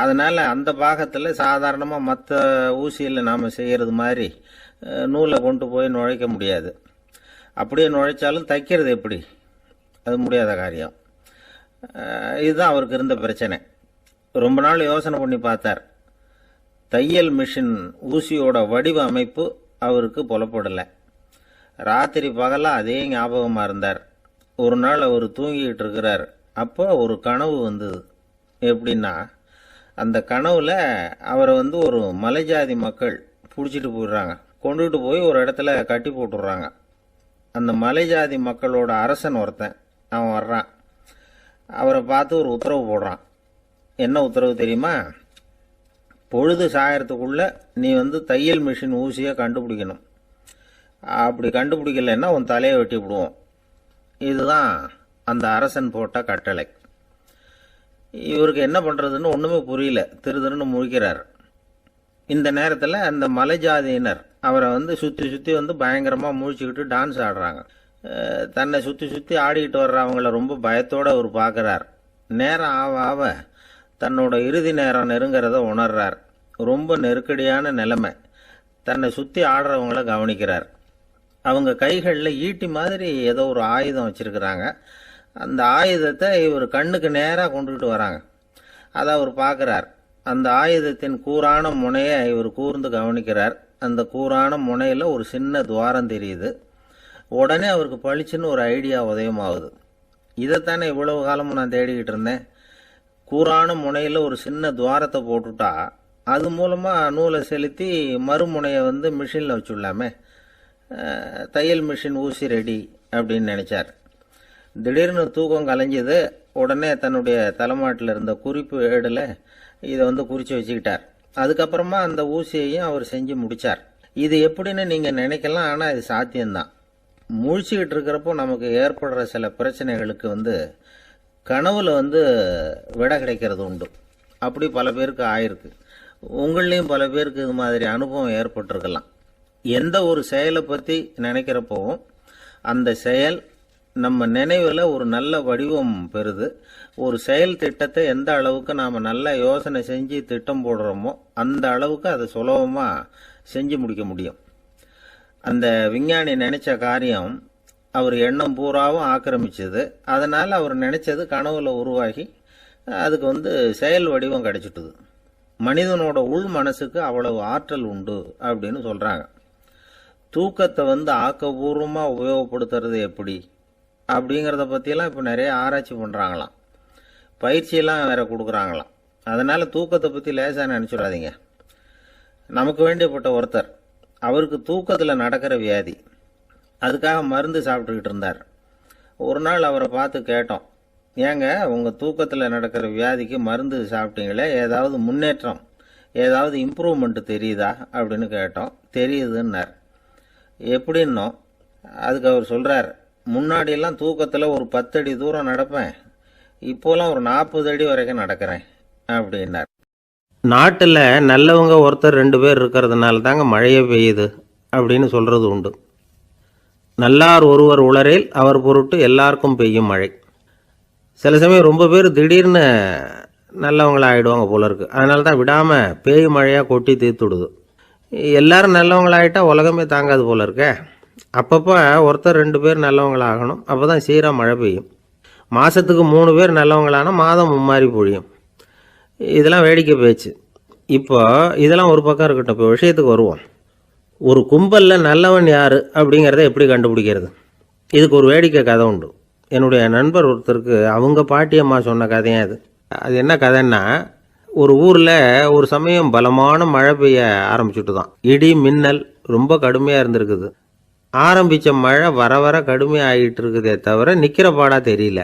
அதனால் அந்த பாகத்தில் சாதாரணமாக மற்ற ஊசியில் நாம் செய்கிறது மாதிரி நூலை கொண்டு போய் நுழைக்க முடியாது. அப்படியே நுழைச்சாலும் தைக்கிறது எப்படி, அது முடியாத காரியம். இதுதான் அவருக்கு இருந்த பிரச்சனை. ரொம்ப நாள் யோசனை பண்ணி பார்த்தார். தையல் மிஷின் ஊசியோட வடிவ அமைப்பு அவருக்கு புலப்படலை. ராத்திரி பகலாக அதே ஞாபகமாக இருந்தார். ஒரு நாள் அவர் தூங்கிக்கிட்டு இருக்கிறார். அப்போ ஒரு கனவு வந்தது. எப்படின்னா, அந்த கனவுல அவரை வந்து ஒரு மலைஜாதி மக்கள் பிடிச்சிட்டு போயிடுறாங்க, கொண்டுகிட்டு போய் ஒரு இடத்துல கட்டி போட்டுடுறாங்க. அந்த மலைஜாதி மக்களோட அரசன் ஒருத்தன் அவன் வர்றான். அவரை பார்த்து ஒரு உத்தரவு போடுறான். என்ன உத்தரவு தெரியுமா? பொழுது சாயறதுக்குள்ள நீ வந்து தையல் மிஷின் ஊசியை கண்டுபிடிக்கணும், அப்படி கண்டுபிடிக்கலைன்னா உன் தலையை வெட்டி விடுவோம். இதுதான் அந்த அரசன் போட்ட கட்டளை. இவருக்கு என்ன பண்ணுறதுன்னு ஒன்றுமே புரியல, திருன்னு முழிக்கிறார். இந்த நேரத்தில் அந்த மலைஜாதியினர் அவரை வந்து சுற்றி சுற்றி வந்து பயங்கரமாக முழிச்சுக்கிட்டு டான்ஸ் ஆடுறாங்க. தன்னை சுற்றி சுற்றி ஆடிக்கிட்டு வர்றவங்கள ரொம்ப பயத்தோடு அவர் பார்க்குறார். நேரம் ஆவ ஆவ தன்னோட இறுதி நேரம் நெருங்கிறத உணர்றார். ரொம்ப நெருக்கடியான நிலைமை. தன்னை சுற்றி ஆடுறவங்கள கவனிக்கிறார். அவங்க கைகளில் ஈட்டி மாதிரி ஏதோ ஒரு ஆயுதம் வச்சுருக்கிறாங்க. அந்த ஆயுதத்தை இவர் கண்ணுக்கு நேராக கொண்டுகிட்டு வராங்க. அதை அவர் பார்க்குறார். அந்த ஆயுதத்தின் கூரான முனையை இவர் கூர்ந்து கவனிக்கிறார். அந்த கூரான முனையில் ஒரு சின்ன துவாரம் தெரியுது. உடனே அவருக்கு பளிச்சுன்னு ஒரு ஐடியா உதயமாகுது. இதைத்தானே இவ்வளவு காலமும் நான் தேடிக்கிட்டு இருந்தேன். கூரான முனையில் ஒரு சின்ன துவாரத்தை போட்டுட்டா அது மூலமாக நூலை செலுத்தி மறுமுனையை வந்து மிஷினில் வச்சுடலாமே, தையல் மிஷின் ஊசி ரெடி அப்படின்னு நினச்சார். திடீர்னு தூக்கம் கலைஞ்சது. உடனே தன்னுடைய தலைமாட்டில் இருந்த குறிப்பு ஏடில் இதை வந்து குறித்து வச்சுக்கிட்டார். அதுக்கப்புறமா அந்த ஊசியையும் அவர் செஞ்சு முடித்தார். இது எப்படின்னு நீங்கள் நினைக்கலாம், ஆனால் இது சாத்தியம்தான். முழிச்சுக்கிட்டு இருக்கிறப்போ நமக்கு ஏற்படுற சில பிரச்சனைகளுக்கு வந்து கனவுல வந்து விட கிடைக்கிறது உண்டு. அப்படி பல பேருக்கு ஆயிருக்கு. உங்களையும் பல பேருக்கு இது மாதிரி அனுபவம் ஏற்பட்டிருக்கலாம். எந்த ஒரு செயலை பற்றி நினைக்கிறப்போவும் அந்த செயல் நம்ம நினைவில் ஒரு நல்ல வடிவம் பெறுது. ஒரு செயல் திட்டத்தை எந்த அளவுக்கு நாம் நல்லா யோசனை செஞ்சு திட்டம் போடுறோமோ அந்த அளவுக்கு அதை சுலபமாக செஞ்சு முடிக்க முடியும். அந்த விஞ்ஞானி நினைச்ச காரியம் அவர் எண்ணம் பூராவும் ஆக்கிரமிச்சது. அதனால் அவர் நினைச்சது கனவுல உருவாகி அதுக்கு வந்து செயல் வடிவம் கிடைச்சிட்டுது. மனிதனோட உள் மனசுக்கு அவ்வளவு ஆற்றல் உண்டு அப்படின்னு சொல்கிறாங்க. தூக்கத்தை வந்து ஆக்கபூர்வமாக உபயோகப்படுத்துறது எப்படி அப்படிங்கிறத பற்றியெல்லாம் இப்போ நிறைய ஆராய்ச்சி பண்ணுறாங்களாம், பயிற்சியெல்லாம் வேற கொடுக்குறாங்களாம். அதனால் தூக்கத்தை பற்றி லேசாக நினச்சிடாதீங்க. நமக்கு வேண்டியப்பட்ட ஒருத்தர், அவருக்கு தூக்கத்தில் நடக்கிற வியாதி, அதுக்காக மருந்து சாப்பிட்டுக்கிட்டு இருந்தார். ஒரு நாள் அவரை பார்த்து கேட்டோம், ஏங்க உங்கள் தூக்கத்தில் நடக்கிற வியாதிக்கு மருந்து சாப்பிட்டீங்களே, ஏதாவது முன்னேற்றம், ஏதாவது இம்ப்ரூவ்மெண்ட் தெரியுதா அப்படின்னு கேட்டோம். தெரியுதுன்னார். எப்படின்னோம்? அதுக்கு அவர் சொல்கிறார், முன்னாடியெல்லாம் தூக்கத்தில் ஒரு 10 அடி தூரம் நடப்பேன், இப்போலாம் ஒரு 40 அடி வரைக்கும் நடக்கிறேன் அப்படின்னார். நாட்டில் நல்லவங்க ஒருத்தர் 2 பேர் இருக்கிறதுனால தாங்க மழையே பெய்யுது அப்படின்னு சொல்கிறது உண்டு. நல்லார் ஒருவர் உளரேல் அவர் பொருட்டு எல்லாருக்கும் பெய்யும் மழை. சில சமயம் ரொம்ப பேர் திடீர்னு நல்லவங்களாகிடுவாங்க போல இருக்குது. அதனால தான் விடாமல் பேய் மழையாக கொட்டி தீர்த்துடுது. எல்லாரும் நல்லவங்களாகிட்டா உலகமே தாங்காது போல இருக்கே. அப்பப்போ ஒருத்தர் 2 பேர் நல்லவங்களாகணும், அப்போ தான் சீராக மழை பெய்யும். மாதத்துக்கு 3 பேர் நல்லவங்களானா மாதம் மும்மாரி பொழியும். இதெல்லாம் வேடிக்கை பேச்சு. இப்போ இதெல்லாம் ஒரு பக்கம் இருக்கட்டும், இப்போ விஷயத்துக்கு வருவோம். ஒரு கும்பலில் நல்லவன் யார் அப்படிங்கிறத எப்படி கண்டுபிடிக்கிறது? இதுக்கு ஒரு வேடிக்கை கதை உண்டு. என்னுடைய நண்பர் ஒருத்தருக்கு அவங்க பாட்டியம்மா சொன்ன கதையும் அது. அது என்ன கதைன்னா, ஒரு ஊரில் ஒரு சமயம் பலமான மழை பெய்ய ஆரம்பிச்சுட்டு தான். இடி மின்னல் ரொம்ப கடுமையாக இருந்திருக்குது. ஆரம்பித்த மழை வர வர கடுமையாக ஆகிட்டு இருக்குதே தவிர நிற்கிற பாடாக தெரியல.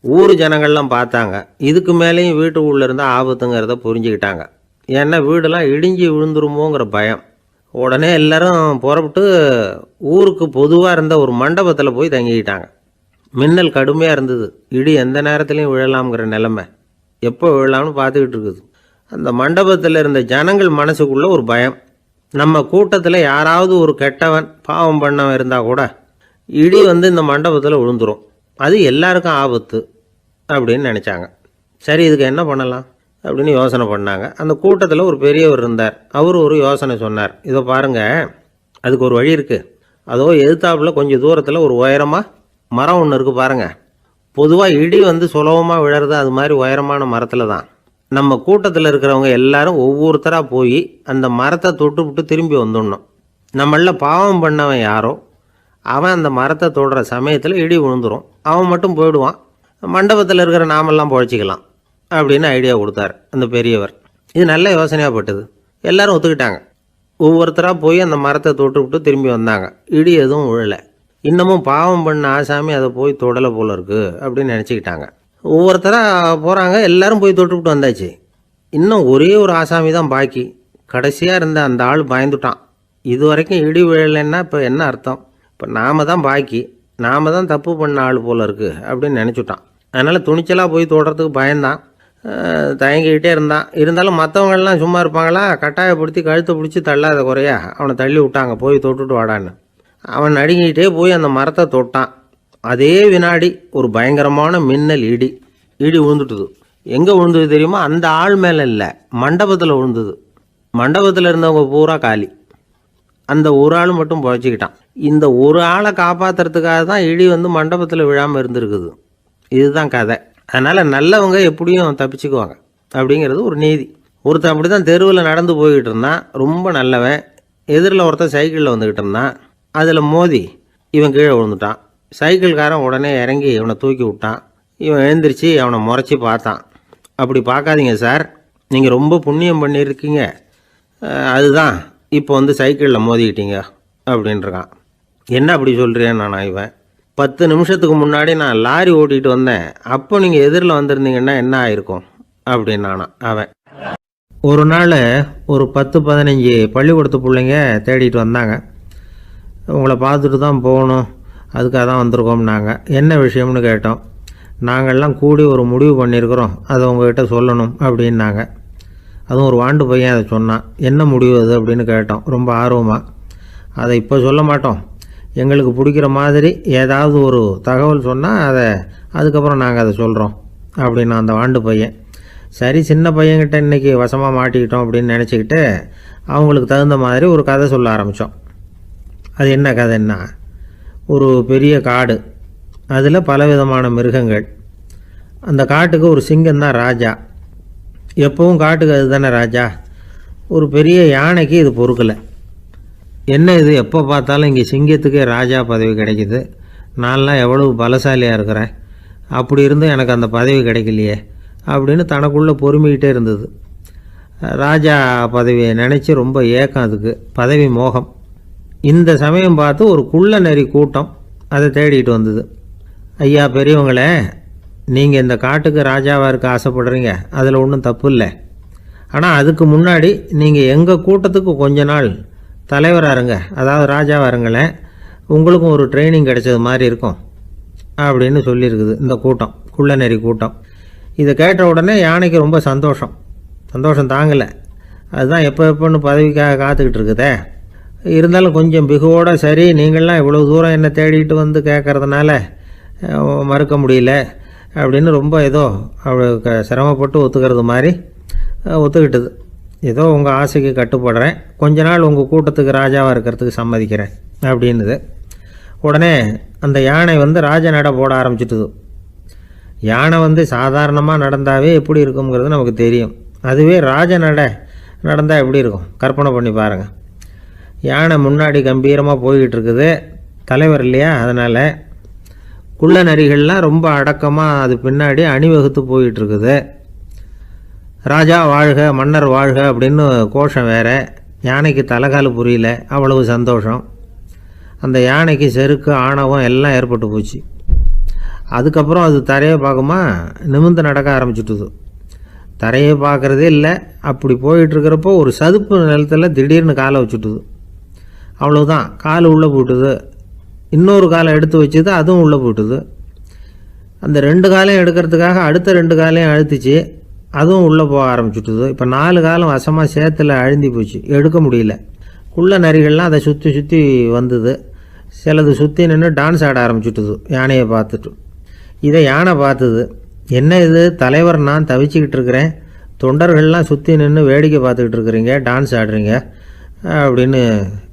ஊர் ஜனங்கள்லாம் பார்த்தாங்க. இதுக்கு மேலேயும் வீட்டு உள்ளே இருந்தால் ஆபத்துங்கிறத புரிஞ்சுக்கிட்டாங்க. ஏன்னா வீடெல்லாம் இடிஞ்சி விழுந்துருமோங்கிற பயம். உடனே எல்லாரும் புறப்பட்டு ஊருக்கு பொதுவாக இருந்த ஒரு மண்டபத்தில் போய் தங்கிக்கிட்டாங்க. மின்னல் கடுமையாக இருந்தது. இடி எந்த நேரத்துலையும் விழலாம்ங்கிற நிலைமை. எப்போ விழலாம்னு பார்த்துக்கிட்டு இருக்குது. அந்த மண்டபத்தில் இருந்த ஜனங்கள் மனசுக்குள்ளே ஒரு பயம். நம்ம கூட்டத்தில் யாராவது ஒரு கெட்டவன் பாவம் பண்ணவன் இருந்தால் கூட இடி வந்து இந்த மண்டபத்தில் விழுந்துரும், அது எல்லாருக்கும் ஆபத்து அப்படின்னு நினச்சாங்க. சரி, இதுக்கு என்ன பண்ணலாம் அப்படின்னு யோசனை பண்ணாங்க. அந்த கூட்டத்தில் ஒரு பெரியவர் இருந்தார். அவர் ஒரு யோசனை சொன்னார். இதை பாருங்கள், அதுக்கு ஒரு வழி இருக்குது. அதோ எதிர்த்தாப்பில் கொஞ்சம் தூரத்தில் ஒரு உயரமாக மரம் ஒன்று இருக்குது பாருங்கள். பொதுவாக இடி வந்து சுலபமாக விழறது அது மாதிரி உயரமான மரத்தில் தான். நம்ம கூட்டத்தில் இருக்கிறவங்க எல்லாரும் ஒவ்வொருத்தராக போய் அந்த மரத்தை தொட்டு விட்டு திரும்பி வந்துடணும். நம்மள பாவம் பண்ணவன் யாரோ அவன் அந்த மரத்தை தொடுற சமயத்தில் இடி விழுந்துடும், அவன் மட்டும் போயிடுவான், மண்டபத்தில் இருக்கிற நாமெல்லாம் பொழைச்சிக்கலாம் அப்படின்னு ஐடியா கொடுத்தார் அந்த பெரியவர். இது நல்ல யோசனையாக பட்டது. எல்லாரும் ஒத்துக்கிட்டாங்க. ஒவ்வொருத்தராக போய் அந்த மரத்தை தொட்டு விட்டு திரும்பி வந்தாங்க. இடி எதுவும் விழலை. இன்னமும் பாவம் பண்ண ஆசாமி அதை போய் தொடலை போல இருக்குது அப்படின்னு நினச்சிக்கிட்டாங்க. ஒவ்வொருத்தராக போகிறாங்க, எல்லாரும் போய் தொட்டுவிட்டு வந்தாச்சு. இன்னும் ஒரே ஒரு ஆசாமி தான் பாக்கி. கடைசியாக இருந்த அந்த ஆள் பயந்துட்டான். இது வரைக்கும் இடி விழலைன்னா இப்போ என்ன அர்த்தம்? இப்போ நாம் தான் பாக்கி, நாம் தான் தப்பு பண்ண ஆள் போல் இருக்குது அப்படின்னு நினச்சிட்டான். அதனால் துணிச்சலாக போய் தொடுறதுக்கு பயந்தான், தயங்கிக்கிட்டே இருந்தான். இருந்தாலும் மற்றவங்கள்லாம் சும்மா இருப்பாங்களா? கட்டாயப்படுத்தி கழுத்தை பிடிச்சி தள்ளாத குறையா அவனை தள்ளி விட்டாங்க, போய் தொட்டுட்டு வாடான்னு. அவன் நடுங்கிக்கிட்டே போய் அந்த மரத்தை தொட்டான். அதே வினாடி ஒரு பயங்கரமான மின்னல் இடி விழுந்துட்டுது. எங்கே விழுந்தது தெரியுமா? அந்த ஆள் மேலே இல்லை, மண்டபத்தில் விழுந்தது. மண்டபத்தில் இருந்தவங்க பூரா காலி. அந்த ஒரு ஆள் மட்டும் பொழைச்சிக்கிட்டான். இந்த ஒரு ஆளை காப்பாற்றுறதுக்காக தான் இடி வந்து மண்டபத்தில் விழாமல் இருந்திருக்குது. இதுதான் கதை. அதனால் நல்லவங்க எப்படியும் தப்பிச்சுக்குவாங்க அப்படிங்கிறது ஒரு நீதி. ஒருத்தன் அப்படி தான் தெருவில் நடந்து போய்கிட்டு இருந்தான், ரொம்ப நல்லவன். எதிரில் ஒருத்தன் சைக்கிளில் வந்துக்கிட்டு இருந்தான். அதில் மோதி இவன் கீழே விழுந்துட்டான். சைக்கிள்காரன் உடனே இறங்கி இவனை தூக்கி விட்டான். இவன் எழுந்திரிச்சு அவனை முறைச்சி பார்த்தான். அப்படி பார்க்காதீங்க சார், நீங்கள் ரொம்ப புண்ணியம் பண்ணியிருக்கீங்க, அதுதான் இப்போ வந்து சைக்கிளில் மோதிக்கிட்டீங்க அப்படின்றான். என்ன அப்படி சொல்கிறேன் நான்? இவன் 10 நிமிஷத்துக்கு முன்னாடி நான் லாரி ஓட்டிகிட்டு வந்தேன், அப்போ நீங்கள் எதிரில் வந்திருந்தீங்கன்னா என்ன ஆயிருக்கும் அப்படின்னானான் அவன். ஒரு நாள் ஒரு 10-15 பள்ளிக்கூடத்து பிள்ளைங்க தேடிட்டு வந்தாங்க. உங்களை பார்த்துட்டு தான் போகணும், அதுக்காக தான் வந்திருக்கோம்னாங்க. என்ன விஷயம்னு கேட்டோம். நாங்கள்லாம் கூடி ஒரு முடிவு பண்ணியிருக்கிறோம், அதை உங்கள்கிட்ட சொல்லணும் அப்படின்னாங்க. அதுவும் ஒரு வாண்டு பையன் அதை சொன்னான். என்ன முடிவு அது அப்படின்னு கேட்டோம் ரொம்ப ஆர்வமாக. அதை இப்போ சொல்ல மாட்டோம், எங்களுக்கு பிடிக்கிற மாதிரி ஏதாவது ஒரு தகவல் சொன்னால் அதுக்கப்புறம் நாங்கள் அதை சொல்கிறோம் அப்படின்னா அந்த வாண்டு பையன். சரி, சின்ன பையன்கிட்ட இன்றைக்கி வசமாக மாட்டிக்கிட்டோம் அப்படின்னு நினச்சிக்கிட்டு அவங்களுக்கு தகுந்த மாதிரி ஒரு கதை சொல்ல ஆரம்பித்தோம். அது என்ன கதைன்னா, ஒரு பெரிய காடு, அதில் பலவிதமான மிருகங்கள். அந்த காட்டுக்கு ஒரு சிங்கம் தான் ராஜா. எப்பவும் காட்டுக்கு அது தானே ராஜா. ஒரு பெரிய யானைக்கு இது பொறுக்கலை. என்ன இது, எப்போ பார்த்தாலும் இங்கே சிங்கத்துக்கே ராஜா பதவி கிடைக்குது, நான்லாம் எவ்வளவு பலசாலியாக இருக்கிறேன், அப்படி இருந்தும் எனக்கு அந்த பதவி கிடைக்கலையே அப்படின்னு தனக்குள்ளே பொறுமிக்கிட்டே இருந்தது. ராஜா பதவியை நினச்சி ரொம்ப ஏக்கம், அதுக்கு பதவி மோகம். இந்த சமயம் பார்த்து ஒரு குள்ள நெறி கூட்டம் அதை தேடிட்டு வந்தது. ஐயா பெரியவங்களே, நீங்கள் இந்த காட்டுக்கு ராஜாவாக இருக்க ஆசைப்படுறீங்க, அதில் ஒன்றும் தப்பு இல்லை. ஆனால் அதுக்கு முன்னாடி நீங்கள் எங்கள் கூட்டத்துக்கு கொஞ்ச நாள் தலைவராக இருங்க, அதாவது ராஜாவாக இருங்களேன், உங்களுக்கும் ஒரு ட்ரைனிங் கிடைச்சது மாதிரி இருக்கும் அப்படின்னு சொல்லியிருக்குது இந்த கூட்டம், குள்ளநெறி கூட்டம். இதை கேட்ட உடனே யானைக்கு ரொம்ப சந்தோஷம் தாங்கலை. அதுதான் எப்போன்னு பதவிக்காக காத்துக்கிட்டு இருக்குதே. இருந்தாலும் கொஞ்சம் பிகுவோட, சரி நீங்கள்லாம் இவ்வளோ தூரம் என்னை தேடிட்டு வந்து கேட்கறதுனால மறுக்க முடியல அப்படின்னு ரொம்ப ஏதோ அவளுக்கு சிரமப்பட்டு ஒத்துக்கிறது மாதிரி ஒத்துக்கிட்டது. ஏதோ உங்கள் ஆசைக்கு கட்டுப்படுறேன், கொஞ்ச நாள் உங்கள் கூட்டத்துக்கு ராஜாவாக இருக்கிறதுக்கு சம்மதிக்கிறேன் அப்படின்னுது. உடனே அந்த யானை ராஜ நட போட ஆரம்பிச்சிட்டுது. யானை சாதாரணமாக நடந்தாவே எப்படி இருக்குங்கிறது நமக்கு தெரியும். அதுவே ராஜ நடந்தால் எப்படி இருக்கும் கற்பனை பண்ணி பாருங்கள். யானை முன்னாடி கம்பீரமாக போய்கிட்டு இருக்குது, தலைவர் இல்லையா, அதனால் குள்ள நரிகள்லாம் ரொம்ப அடக்கமாக அது பின்னாடி அணிவகுத்து போயிட்டுருக்குது. ராஜா வாழ்க, மன்னர் வாழ்க அப்படின்னு கோஷம் வேறு. யானைக்கு தலைகால் புரியல, அவ்வளவு சந்தோஷம். அந்த யானைக்கு செருக்கு, ஆணவம் எல்லாம் ஏற்பட்டு போச்சு. அதுக்கப்புறம் அது தரையை பார்க்குமா, நிமிர்ந்து நடக்க ஆரம்பிச்சுட்டுது. தரையை பார்க்குறதே இல்லை. அப்படி போயிட்டுருக்கிறப்போ ஒரு சதுப்பு நிலத்தில் திடீர்னு காலை வச்சுட்டுது. அவ்வளோதான், கால் உள்ளே போட்டுது. இன்னொரு காலை எடுத்து வச்சுது, அதுவும் உள்ளே போட்டுது. அந்த 2 காலையும் எடுக்கிறதுக்காக அடுத்த 2 காலையும் அழுத்திச்சு, அதுவும் உள்ளே போக ஆரம்பிச்சுட்டுது. இப்போ 4 காலம் வசமாக சேத்துல அழுந்தி போச்சு, எடுக்க முடியல. குள்ள நரிகள்லாம் அதை சுற்றி வந்தது. சிலது சுற்றி நின்று டான்ஸ் ஆட ஆரம்பிச்சுட்டுது யானையை பார்த்துட்டு. இதை யானை பார்த்தது. என்ன இது தலைவர், நான் தவிச்சிக்கிட்டு இருக்கிறேன், தொண்டர்கள்லாம் சுற்றி நின்று வேடிக்கை பார்த்துக்கிட்டு இருக்கிறீங்க, டான்ஸ் ஆடுறீங்க அப்படின்னு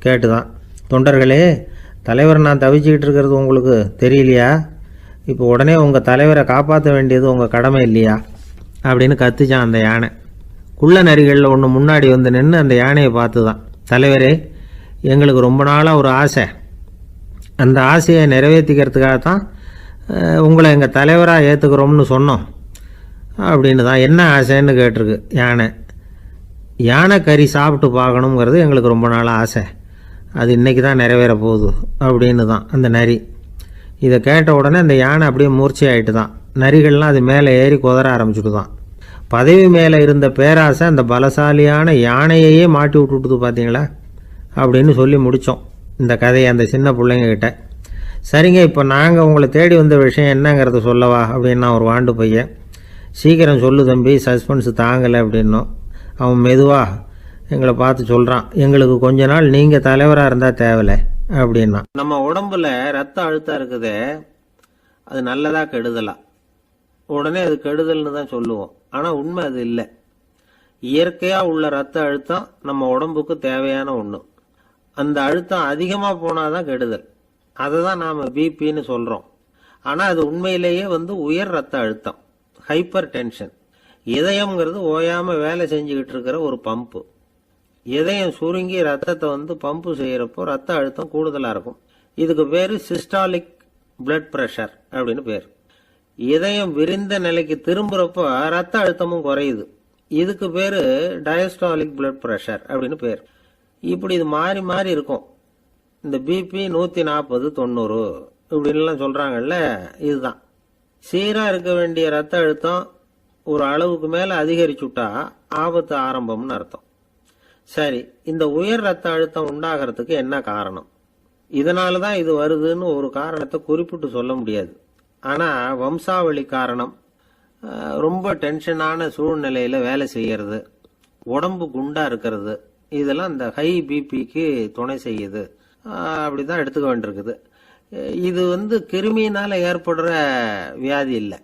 கேட்டுதான். தொண்டர்களே, தலைவர் நான் தவிச்சிக்கிட்டு இருக்கிறது உங்களுக்கு தெரியலையா? இப்போ உடனே உங்கள் தலைவரை காப்பாற்ற வேண்டியது உங்கள் கடமை இல்லையா அப்படின்னு கத்துச்சான் அந்த யானை. குள்ள நரிகளில் ஒன்று முன்னாடி நின்று அந்த யானையை பார்த்து தான், தலைவரே எங்களுக்கு ரொம்ப நாளாக ஒரு ஆசை, அந்த ஆசையை நிறைவேற்றிக்கிறதுக்காகத்தான் உங்களை எங்கள் தலைவராக ஏற்றுக்கிறோம்னு சொன்னோம் அப்படின்னு தான். என்ன ஆசைன்னு கேட்டிருக்கு யானை. யானை கறி சாப்பிட்டு பார்க்கணுங்கிறது எங்களுக்கு ரொம்ப நாளாக ஆசை, அது இன்றைக்கி தான் நிறைவேற போகுது அப்படின்னு தான் அந்த நரி. இதை கேட்ட உடனே அந்த யானை அப்படியே மூர்ச்சி ஆகிட்டு தான். நரிகள்லாம் அது மேலே ஏறி குதற ஆரம்பிச்சுட்டு தான். பதவி மேலே இருந்த பேராசை அந்த பலசாலியான யானையையே மாட்டி விட்டுட்டுது பார்த்தீங்களா அப்படின்னு சொல்லி முடித்தோம் இந்த கதையை அந்த சின்ன பிள்ளைங்கக்கிட்ட. சரிங்க, இப்போ நாங்கள் உங்களை தேடி வந்த விஷயம் என்னங்கிறத சொல்லவா அப்படின்னா ஒரு வாண்டு பையன். சீக்கிரம் சொல்லு தம்பி, சஸ்பென்ஸ் தாங்கலை அப்படின்னோம். அவன் மெதுவாக எங்களை பார்த்து சொல்கிறான், எங்களுக்கு கொஞ்ச நாள் நீங்கள் தலைவராக இருந்தால் தேவலை அப்படின்னா. நம்ம உடம்புல ரத்த அழுத்தம் இருக்குதே, அது நல்லதா கெடுதலா? உடனே அது கெடுதல்னு தான் சொல்லுவோம். ஆனால் உண்மை அது இல்லை. இயற்கையாக உள்ள ரத்த அழுத்தம் நம்ம உடம்புக்கு தேவையான ஒன்று. அந்த அழுத்தம் அதிகமாக போனால் தான் கெடுதல். அதை தான் நாம் பிபின்னு சொல்கிறோம். ஆனால் அது உண்மையிலேயே உயர் ரத்த அழுத்தம், ஹைப்பர் டென்ஷன். இதயம்ங்கிறது ஓயாமல் வேலை செஞ்சுக்கிட்டு இருக்கிற ஒரு பம்பு. இதயம் சுருங்கி ரத்தத்தை பம்பு செய்கிறப்போ ரத்த அழுத்தம் கூடுதலாக இருக்கும். இதுக்கு பேர் சிஸ்டாலிக் பிளட் ப்ரெஷர் அப்படின்னு பேர். இதயம் விரிந்த நிலைக்கு திரும்புறப்போ ரத்த அழுத்தமும் குறையுது. இதுக்கு பேர் டயஸ்டாலிக் பிளட் ப்ரெஷர் அப்படின்னு பேர். இப்படி இது மாறி மாறி இருக்கும். இந்த பிபி 140 90 இப்படின்லாம் சொல்றாங்கல்ல, இதுதான். சீராக இருக்க வேண்டிய ரத்த அழுத்தம் ஒரு அளவுக்கு மேலே அதிகரிச்சுட்டா ஆபத்து ஆரம்பம்னு அர்த்தம். சரி, இந்த உயர் ரத்த அழுத்தம் உண்டாகிறதுக்கு என்ன காரணம்? இதனால தான் இது வருதுன்னு ஒரு காரணத்தை குறிப்பிட்டு சொல்ல முடியாது. ஆனால் வம்சாவளி காரணம், ரொம்ப டென்ஷனான சூழ்நிலையில் வேலை செய்யறது, உடம்பு குண்டா இருக்கிறது, இதெல்லாம் இந்த ஹை பிபிக்கு துணை செய்யுது. அப்படிதான் எடுத்துக்க வேண்டியிருக்குது. இது கிருமியினால ஏற்படுற வியாதி இல்லை,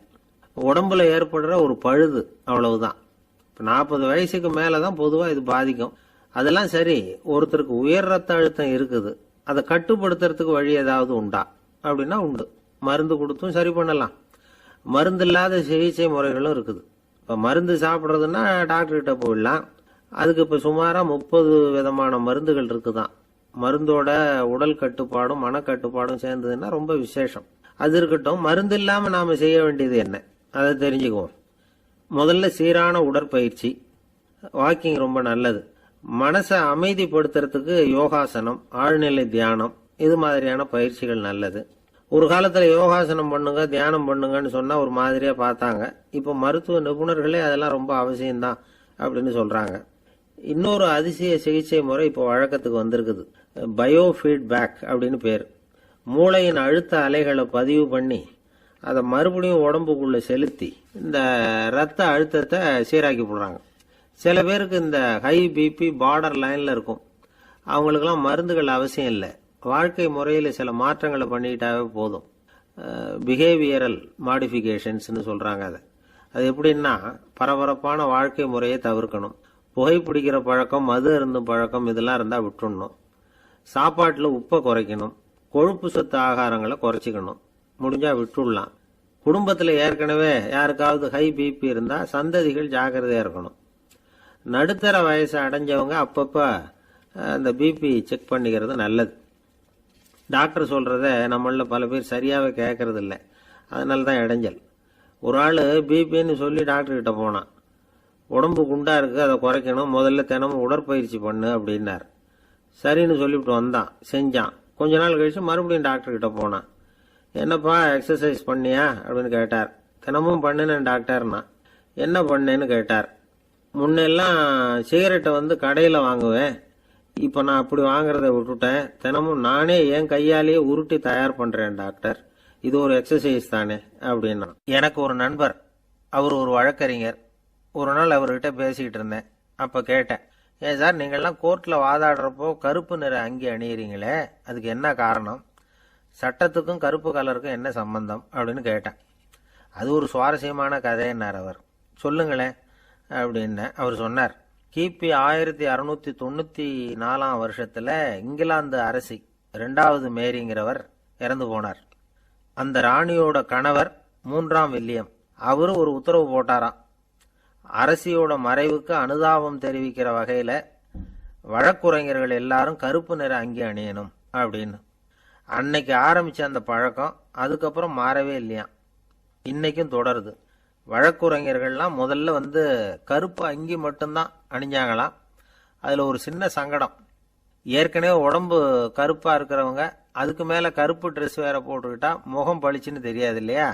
உடம்புல ஏற்படுற ஒரு பழுது, அவ்வளவுதான். இப்போ 40 வயசுக்கு மேலே தான் பொதுவாக இது பாதிக்கும். அதெல்லாம் சரி, ஒருத்தருக்கு உயர் ரத்த அழுத்தம் இருக்குது, அதை கட்டுப்படுத்துறதுக்கு வழி ஏதாவது உண்டா அப்படின்னா உண்டு. மருந்து கொடுத்தும் சரி பண்ணலாம். மருந்து இல்லாத சிகிச்சை முறைகளும் இருக்குது. இப்போ மருந்து சாப்பிட்றதுன்னா டாக்டர்கிட்ட போயிடலாம். அதுக்கு இப்போ சுமாராக 30 விதமான மருந்துகள் இருக்குதான். மருந்தோட உடல் கட்டுப்பாடும் மனக்கட்டுப்பாடும் சேர்ந்ததுன்னா ரொம்ப விசேஷம். அது இருக்கட்டும், மருந்து இல்லாம நாம செய்ய வேண்டியது என்ன, அதை தெரிஞ்சுக்குவோம். முதல்ல சீரான உடற்பயிற்சி, வாக்கிங் ரொம்ப நல்லது. மனசை அமைதிப்படுத்துறதுக்கு யோகாசனம், ஆழ்நிலை தியானம், இது மாதிரியான பயிற்சிகள் நல்லது. ஒரு காலத்துல யோகாசனம் பண்ணுங்க, தியானம் பண்ணுங்கன்னு சொன்னா ஒரு மாதிரியா பார்த்தாங்க. இப்ப மருத்துவ நிபுணர்களே அதெல்லாம் ரொம்ப அவசியம்தான் அப்படின்னு சொல்றாங்க. இன்னொரு அதிசய சிகிச்சை முறை இப்போ வழக்கத்துக்கு வந்திருக்குது. பயோ ஃபீட்பேக் அப்படின்னு பேர். மூளையின் அழுத்த அலைகளை பதிவு பண்ணி அதை மறுபடியும் உடம்புக்குள்ள செலுத்தி இந்த ரத்த அழுத்தத்தை சீராக்கி போடுறாங்க. சில பேருக்கு இந்த ஹை பிபி பார்டர் லைன்ல இருக்கும். அவங்களுக்கெல்லாம் மருந்துகள் அவசியம் இல்லை. வாழ்க்கை முறையில் சில மாற்றங்களை பண்ணிக்கிட்டாவே போதும். பிஹேவியரல் மாடிஃபிகேஷன்ஸ்னு சொல்றாங்க. அது எப்படின்னா, பரபரப்பான வாழ்க்கை முறையை தவிர்க்கணும். புகைப்பிடிக்கிற பழக்கம், மது அருந்தும் பழக்கம், இதெல்லாம் இருந்தால் விட்டுடணும். சாப்பாட்டில் உப்பை குறைக்கணும். கொழுப்பு சத்து ஆகாரங்களை குறைச்சிக்கணும். முடிஞ்சா விட்டுடலாம். குடும்பத்தில் ஏற்கனவே யாருக்காவது ஹை பிபி இருந்தால் சந்ததிகள் ஜாக்கிரதையாக இருக்கணும். நடுத்தர வயசு அடைஞ்சவங்க அப்பப்போ அந்த பிபி செக் பண்ணிக்கிறது நல்லது. டாக்டர் சொல்கிறத நம்மள பல பேர் சரியாகவே கேட்கறது இல்லை. அதனால தான் இடைஞ்சல். ஒரு ஆள் பிபின்னு சொல்லி டாக்டர்கிட்ட போனான். உடம்பு குண்டா இருக்கு, அதை குறைக்கணும், முதல்ல தினமும் உடற்பயிற்சி பண்ணு அப்படின்னார். சரின்னு சொல்லிவிட்டு வந்தான், செஞ்சான். கொஞ்ச நாள் கழிச்சு மறுபடியும் டாக்டர்கிட்ட போனான். என்னப்பா எக்ஸசைஸ் பண்ணியா அப்படின்னு கேட்டார். தினமும் பண்ணினேன் டாக்டர்னா. என்ன பண்ணேன்னு கேட்டார். முன்னெல்லாம் சிகரெட்டை கடையில் வாங்குவேன், இப்போ நான் அப்படி வாங்குறத விட்டுட்டேன். தினமும் நானே என் கையாலேயே உருட்டி தயார் பண்ணுறேன் டாக்டர். இது ஒரு எக்ஸசைஸ் தானே அப்படின்னா. எனக்கு ஒரு நண்பர், அவர் ஒரு வழக்கறிஞர். ஒரு நாள் அவர்கிட்ட பேசிக்கிட்டு இருந்தேன். அப்போ கேட்டேன், ஏன் சார் நீங்கள்லாம் கோர்ட்டில் வாதாடுறப்போ கருப்பு நிற அங்கி அணியிறீங்களே, அதுக்கு என்ன காரணம்? சட்டத்துக்கும் கருப்பு கலருக்கும் என்ன சம்பந்தம் அப்படின்னு கேட்டேன். அது ஒரு சுவாரஸ்யமான கதைன்னார் அவர். சொல்லுங்களேன் அப்படின்னு அவர் சொன்னார். கிபி 1694 வருஷத்துல இங்கிலாந்து அரசி 2வது மேரிங்கிறவர் இறந்து போனார். அந்த ராணியோட கணவர் 3ஆம் வில்லியம், அவரு ஒரு உத்தரவு போட்டாராம். அரசியோட மறைவுக்கு அனுதாபம் தெரிவிக்கிற வகையில வழக்குரைஞர்கள் எல்லாரும் கருப்பு நிற அங்கி அணியணும் அப்படின்னு. அன்னைக்கு ஆரம்பிச்ச அந்த பழக்கம் அதுக்கப்புறம் மாறவே இல்லையாம். இன்னைக்கும் தொடருது. வழக்குரைஞர்கள்லாம் முதல்ல கருப்பு அங்கி மட்டும்தான் அணிஞ்சாங்களாம். அதுல ஒரு சின்ன சங்கடம். ஏற்கனவே உடம்பு கருப்பா இருக்கிறவங்க அதுக்கு மேல கருப்பு ட்ரெஸ் வேற போட்டுக்கிட்டா முகம் பளிச்சுன்னு தெரியாது இல்லையா?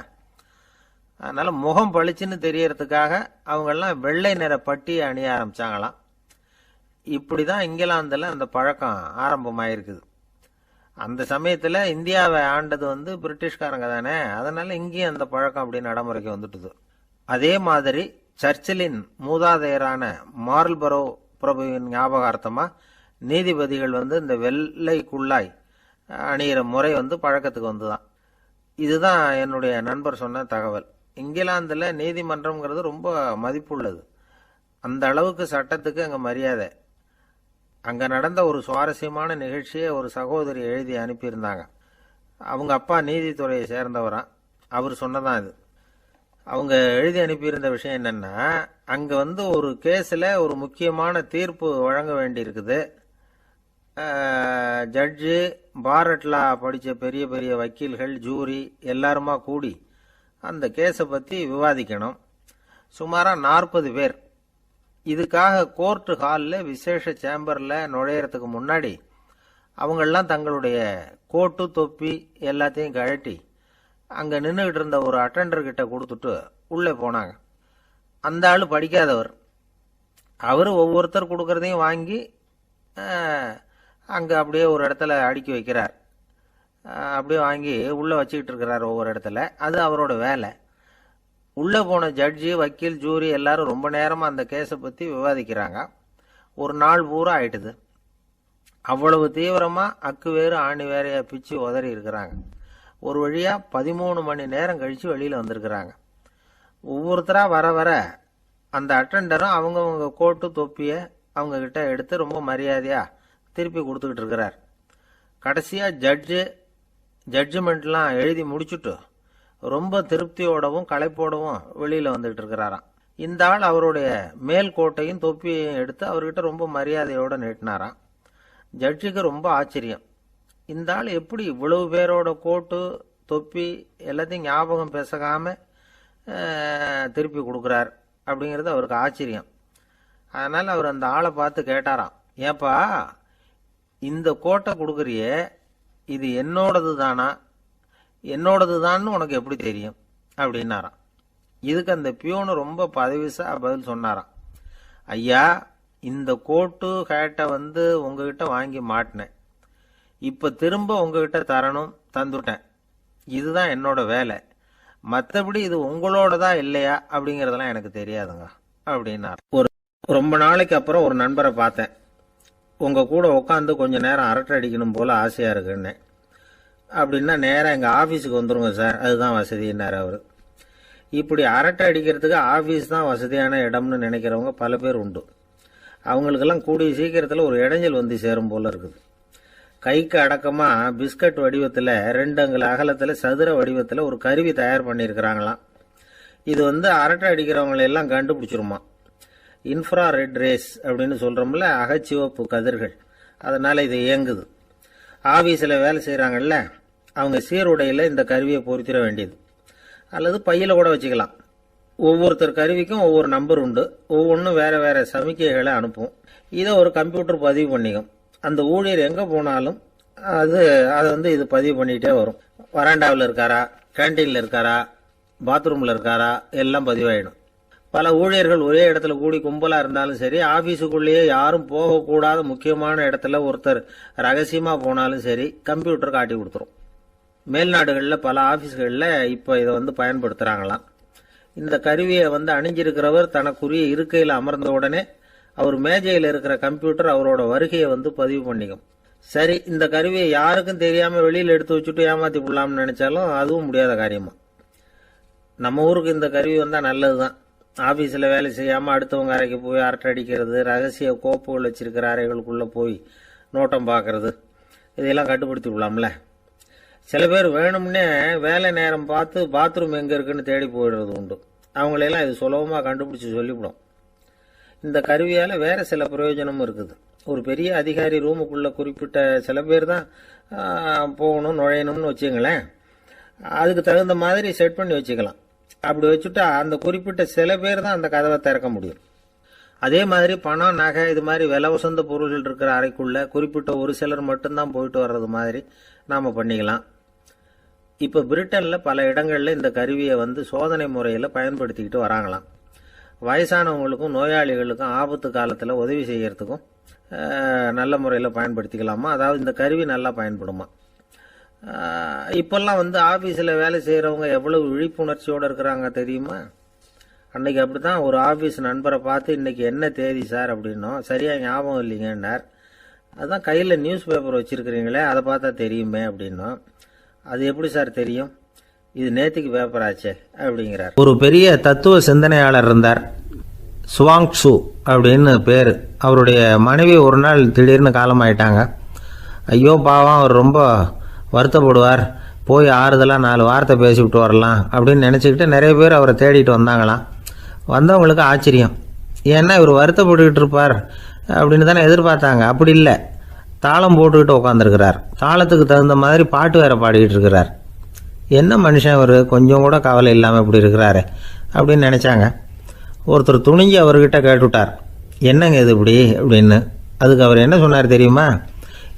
அதனால முகம் பளிச்சுன்னு தெரியறதுக்காக அவங்கெல்லாம் வெள்ளை நிற பட்டியை அணிய ஆரம்பிச்சாங்களாம். இப்படிதான் இங்கிலாந்துல அந்த பழக்கம் ஆரம்பமாயிருக்குது. அந்த சமயத்துல இந்தியாவை ஆண்டது பிரிட்டிஷ்காரங்க தானே, அதனால இங்கேயும் அந்த பழக்கம் அப்படி நடைமுறைக்கு வந்துட்டுது. அதே மாதிரி சர்ச்சிலின் மூதாதையரான மார்ல்பரோ பிரபுவின் ஞாபகார்த்தமா நீதிபதிகள் இந்த வெள்ளை குள்ளாய் அணியிற முறை பழக்கத்துக்கு வந்துதான். இதுதான் என்னுடைய நண்பர் சொன்ன தகவல். இங்கிலாந்துல நீதிமன்றம்ங்கிறது ரொம்ப மதிப்புள்ளது. அந்த அளவுக்கு சட்டத்துக்கு அங்க மரியாதை. அங்க நடந்த ஒரு சுவாரஸ்யமான நிகழ்ச்சியை ஒரு சகோதரி எழுதி அனுப்பியிருந்தாங்க. அவங்க அப்பா நீதித்துறையை சேர்ந்தவரா. அவர் சொன்னதான் இது. அவங்க எழுதி அனுப்பியிருந்த விஷயம் என்னன்னா, அங்க ஒரு கேஸ்ல ஒரு முக்கியமான தீர்ப்பு வழங்க வேண்டி இருக்குது. ஜட்ஜு, பாரட்லா படிச்ச பெரிய பெரிய வக்கீல்கள், ஜூரி எல்லாருமா கூடி அந்த கேஸை பத்தி விவாதிக்கணும். சுமாரா 40 பேர். இதுக்காக கோர்ட் ஹாலில் விசேஷ சேம்பர்ல நுழையறதுக்கு முன்னாடி அவங்கெல்லாம் தங்களுடைய கோட்டு தொப்பி எல்லாத்தையும் கழட்டி அங்க நின்றுகிட்டு இருந்த ஒரு அட்டெண்டர் கிட்ட கொடுத்துட்டு உள்ளே போனாங்க. அந்த ஆளு படிக்காதவர். அவரு ஒவ்வொருத்தர் கொடுக்கறதையும் வாங்கி அங்க அப்படியே ஒரு இடத்துல அடுக்கி வைக்கிறார். அப்படியே வாங்கி உள்ள வச்சுக்கிட்டு இருக்கிறார் ஒவ்வொரு இடத்துல. அது அவரோட வேலை. உள்ள போன ஜட்ஜி, வக்கீல், ஜூரி எல்லாரும் ரொம்ப நேரமா அந்த கேஸை பத்தி விவாதிக்கிறாங்க. ஒரு நாள் பூரா ஆயிட்டுது. அவ்வளவு தீவிரமா அக்கு வேறு ஆணி வேறையா பிச்சு உதறி இருக்கிறாங்க. ஒரு வழியா 13 மணி நேரம் கழிச்சு வெளியில வந்திருக்கிறாங்க. ஒவ்வொருத்தரா வர வர அந்த அட்டெண்டரும் அவங்கவுங்க கோட்டு தொப்பிய அவங்க கிட்ட எடுத்து ரொம்ப மரியாதையா திருப்பி கொடுத்துக்கிட்டு இருக்கிறார். கடைசியா ஜட்ஜ்மெண்ட்லாம் எழுதி முடிச்சுட்டு ரொம்ப திருப்தியோடவும் களைப்போடவும் வெளியில வந்துகிட்டு இருக்கிறாராம். இந்த ஆள் அவருடைய மேல் கோட்டையும் தொப்பியையும் எடுத்து அவர்கிட்ட ரொம்ப மரியாதையோட நீட்டினாராம். ஜட்ஜுக்கு ரொம்ப ஆச்சரியம். இந்த ஆள் எப்படி இவ்வளவு பேரோட கோட்டு தொப்பி எல்லாத்தையும் ஞாபகம் பேசகாம திருப்பி கொடுக்குறார் அப்படிங்கிறது அவருக்கு ஆச்சரியம். அதனால் அவர் அந்த ஆளை பார்த்து கேட்டாராம், ஏப்பா இந்த கோட்டை கொடுக்குறியே இது என்னோடது தானா, என்னோடது தான்னு உனக்கு எப்படி தெரியும் அப்படின்னாராம். இதுக்கு அந்த பியூனு ரொம்ப பதவிசா பதில் சொன்னாராம், ஐயா இந்த கோட்டு ஹேட்டை உங்ககிட்ட வாங்கி மாட்டினேன், இப்போ திரும்ப உங்ககிட்ட தரணும், தந்துட்டேன், இதுதான் என்னோட வேலை, மற்றபடி இது உங்களோடதா இல்லையா அப்படிங்கிறதெல்லாம் எனக்கு தெரியாதுங்க அப்படின்னார். ரொம்ப நாளைக்கு அப்புறம் ஒரு நண்பரை பார்த்தேன். உங்கள் கூட உட்காந்து கொஞ்சம் நேரம் அரட்டை அடிக்கணும் போல் ஆசையாக இருக்குன்னு. அப்படின்னா நேராக எங்கள் ஆஃபீஸுக்கு வந்துருங்க சார், அதுதான் வசதினார் அவர். இப்படி அரட்டை அடிக்கிறதுக்கு ஆஃபீஸ் தான் வசதியான இடம்னு நினைக்கிறவங்க பல பேர் உண்டு. அவங்களுக்கெல்லாம் கூடிய சீக்கிரத்தில் ஒரு இடைஞ்சல் வந்து சேரும் போல் இருக்குது. கைக்கு அடக்கமாக பிஸ்கட் வடிவத்தில் 2 அங்குல அகலத்தில் சதுர வடிவத்தில் ஒரு கருவி தயார் பண்ணியிருக்கிறாங்களாம். இது அரட்டை அடிக்கிறவங்களெல்லாம் கண்டுபிடிச்சிருமா. இன்ஃப்ரா ரெட் ரேஸ் அப்படின்னு சொல்கிறோம்ல, அகச்சிவப்பு கதிர்கள், அதனால் இது இயங்குது. ஆஃபீஸில் வேலை செய்கிறாங்கல்ல, அவங்க சீருடையில் இந்த கருவியை பொருத்திட வேண்டியது, அல்லது பையில் கூட வச்சுக்கலாம். ஒவ்வொருத்தர் கருவிக்கும் ஒவ்வொரு நம்பர் உண்டு, ஒவ்வொன்றும் வேறு வேறு சமிக்கைகளை அனுப்பும். இதை ஒரு கம்ப்யூட்டர் பதிவு பண்ணிக்கும். அந்த ஊழியர் எங்கே போனாலும் அதை இது பதிவு பண்ணிகிட்டே வரும். வராண்டாவில் இருக்காரா, கேன்டீனில் இருக்காரா, பாத்ரூமில் இருக்காரா, எல்லாம் பதிவாயிடும். பல ஊழியர்கள் ஒரே இடத்துல கூடி கும்பலாக இருந்தாலும் சரி, ஆஃபீஸுக்குள்ளேயே யாரும் போகக்கூடாத முக்கியமான இடத்துல ஒருத்தர் ரகசியமாக போனாலும் சரி, கம்ப்யூட்டர் காட்டி கொடுத்துரும். மேல்நாடுகளில் பல ஆஃபீஸ்களில் இப்போ இதை பயன்படுத்துகிறாங்களாம். இந்த கருவியை அணிஞ்சிருக்கிறவர் தனக்குரிய இருக்கையில் அமர்ந்த உடனே அவர் மேஜையில் இருக்கிற கம்ப்யூட்டர் அவரோட வருகையை பதிவு பண்ணிக்கும். சரி, இந்த கருவியை யாருக்கும் தெரியாமல் வெளியில் எடுத்து வச்சுட்டு ஏமாற்றி விடலாம்னு நினைச்சாலும் அதுவும் முடியாத காரியமா. நம்ம ஊருக்கு இந்த கருவி நல்லது தான். ஆஃபீஸில் வேலை செய்யாமல் அடுத்தவங்க அறைக்கு போய் அரட்டை அடிக்கிறது, ரகசிய கோப்புகள் வச்சிருக்கிற அறைகளுக்குள்ளே போய் நோட்டம் பார்க்கறது, இதையெல்லாம் கட்டுப்படுத்தி விடலாம்ல. சில பேர் வேணும்னே வேலை நேரம் பார்த்து பாத்ரூம் எங்கே இருக்குன்னு தேடி போயிடுறது உண்டு. அவங்களெல்லாம் இது சுலபமாக கண்டுபிடிச்சி சொல்லிவிடும். இந்த கருவியால் வேறு சில பிரயோஜனமும் இருக்குது. ஒரு பெரிய அதிகாரி ரூமுக்குள்ளே குறிப்பிட்ட சில பேர் தான் போகணும் நுழையணும்னு வச்சுங்களேன், அதுக்கு தகுந்த மாதிரி செட் பண்ணி வச்சுக்கலாம். அப்படி வச்சுட்டா அந்த குறிப்பிட்ட சில பேர் தான் அந்த கதவை திறக்க முடியும். அதே மாதிரி பணம், நகை, இது மாதிரி விலை உசந்த பொருள்கள் இருக்கிற அறைக்குள்ள குறிப்பிட்ட ஒரு சிலர் மட்டும்தான் போயிட்டு வர்றது மாதிரி நாம் பண்ணிக்கலாம். இப்போ பிரிட்டனில் பல இடங்களில் இந்த கருவியை சோதனை முறையில் பயன்படுத்திக்கிட்டு வராங்களாம். வயசானவங்களுக்கும் நோயாளிகளுக்கும் ஆபத்து காலத்தில் உதவி செய்யறதுக்கும் நல்ல முறையில் பயன்படுத்திக்கலாமா, அதாவது இந்த கருவி நல்லா பயன்படுமா. இப்பெல்லாம் ஆஃபீஸில் வேலை செய்கிறவங்க எவ்வளவு விழிப்புணர்ச்சியோடு இருக்கிறாங்க தெரியுமா. அன்னைக்கு அப்படி தான் ஒரு ஆஃபீஸ் நண்பரை பார்த்து, இன்னைக்கு என்ன தேதி சார் அப்படின்னோம். சரியாக ஞாபகம் இல்லைங்கன்னார். அதுதான் கையில் நியூஸ் பேப்பர் வச்சுருக்கிறீங்களே, அதை பார்த்தா தெரியுமே அப்படின்னோம். அது எப்படி சார் தெரியும், இது நேற்றுக்கு பேப்பர் ஆச்சே அப்படிங்கிறார். ஒரு பெரிய தத்துவ சிந்தனையாளர் இருந்தார், சுவாங்சு அப்படின்னு பேர். அவருடைய மனைவி ஒரு நாள் திடீர்னு காலமாயிட்டாங்க. ஐயோ பாவம், அவர் ரொம்ப வருத்தப்படுவார், போய் ஆறுதலாக 4 வார்த்தை பேசிவிட்டு வரலாம் அப்படின்னு நினச்சிக்கிட்டு நிறைய பேர் அவரை தேடிட்டு வந்தாங்களாம். வந்தவங்களுக்கு ஆச்சரியம், ஏன்னா இவர் வருத்தப்பட்டுக்கிட்டு இருப்பார் அப்படின்னு தானே எதிர்பார்த்தாங்க. அப்படி இல்லை, தாளம் போட்டுக்கிட்டு உட்காந்துருக்கிறார். தாளத்துக்கு தகுந்த மாதிரி பாட்டு வேறு பாடிக்கிட்டு இருக்கிறார். என்ன மனுஷன் அவர், கொஞ்சம் கூட கவலை இல்லாமல் இப்படி இருக்கிறாரு அப்படின்னு நினச்சாங்க. ஒருத்தர் துணிஞ்சு அவர்கிட்ட கேட்டுவிட்டார், என்னங்க இது இப்படி அப்படின்னு. அதுக்கு அவர் என்ன சொன்னார் தெரியுமா,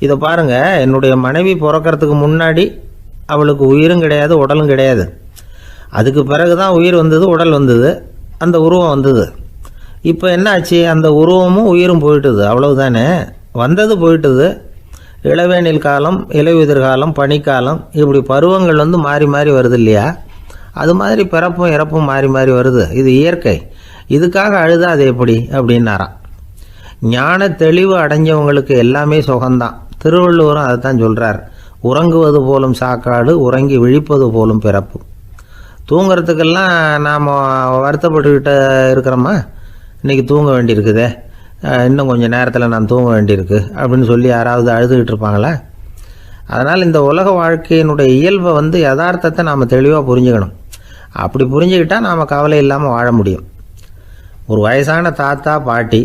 இதை பாருங்கள், என்னுடைய மனைவி பிறக்கிறதுக்கு முன்னாடி அவளுக்கு உயிரும் கிடையாது, உடலும் கிடையாது. அதுக்கு பிறகு தான் உயிர் வந்தது, உடல் வந்தது, அந்த உருவம் வந்தது. இப்போ என்ன ஆச்சு, அந்த உருவமும் உயிரும் போயிட்டுது, அவ்வளவுதானே. வந்தது போயிட்டுது. இளவேனில் காலம், இலையுதிர் காலம், பனிக்காலம், இப்படி பருவங்கள் மாறி மாறி வருது இல்லையா. அது மாதிரி பிறப்பும் இறப்பும் மாறி மாறி வருது, இது இயற்கை. இதுக்காக அழுதா அது எப்படி அப்படின்னாராம். ஞான தெளிவு அடைஞ்சவங்களுக்கு எல்லாமே சுகம்தான். திருவள்ளுவரும் அதை தான் சொல்கிறார், உறங்குவது போலும் சாக்காடு, உறங்கி விழிப்பது போலும் பிறப்பு. தூங்கிறதுக்கெல்லாம் நாம் வருத்தப்பட்டுக்கிட்ட இருக்கிறோமா, இன்றைக்கி தூங்க வேண்டியிருக்குதே, இன்னும் கொஞ்சம் நேரத்தில் நான் தூங்க வேண்டியிருக்கு அப்படின்னு சொல்லி யாராவது அழுதுகிட்டு இருப்பாங்களா. அதனால் இந்த உலக வாழ்க்கையினுடைய இயல்பை யதார்த்தத்தை நாம் தெளிவாக புரிஞ்சுக்கணும். அப்படி புரிஞ்சுக்கிட்டால் நாம் கவலை இல்லாமல் வாழ முடியும். ஒரு வயசான தாத்தா பாட்டி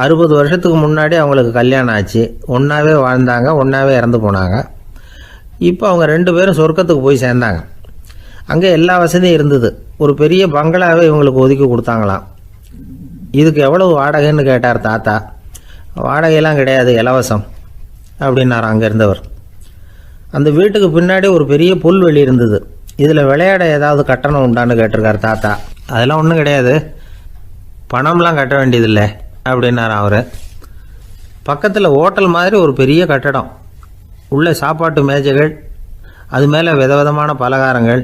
60 வருஷத்துக்கு முன்னாடி அவங்களுக்கு கல்யாணம் ஆச்சு, ஒன்றாவே வாழ்ந்தாங்க, ஒன்றாவே இறந்து போனாங்க. இப்போ அவங்க 2 பேரும் சொர்க்கத்துக்கு போய் சேர்ந்தாங்க. அங்கே எல்லா வசதியும் இருந்தது. ஒரு பெரிய பங்களாவே இவங்களுக்கு ஒதுக்கி கொடுத்தாங்களாம். இதுக்கு எவ்வளவு வாடகைன்னு கேட்டார் தாத்தா. வாடகையெல்லாம் கிடையாது, இலவசம் அப்படின்னார் அங்கே இருந்தவர். அந்த வீட்டுக்கு பின்னாடி ஒரு பெரிய புல்வெளி இருந்தது. இதில் விளையாட ஏதாவது கட்டணம் உண்டான்னு கேட்டிருக்கார் தாத்தா. அதெல்லாம் ஒன்றும் கிடையாது, பணம்லாம் கட்ட வேண்டியதில்லை அப்படின்னார் அவர். பக்கத்தில் ஹோட்டல் மாதிரி ஒரு பெரிய கட்டடம், உள்ள சாப்பாட்டு மேஜைகள், அது மேலே விதவிதமான பலகாரங்கள்.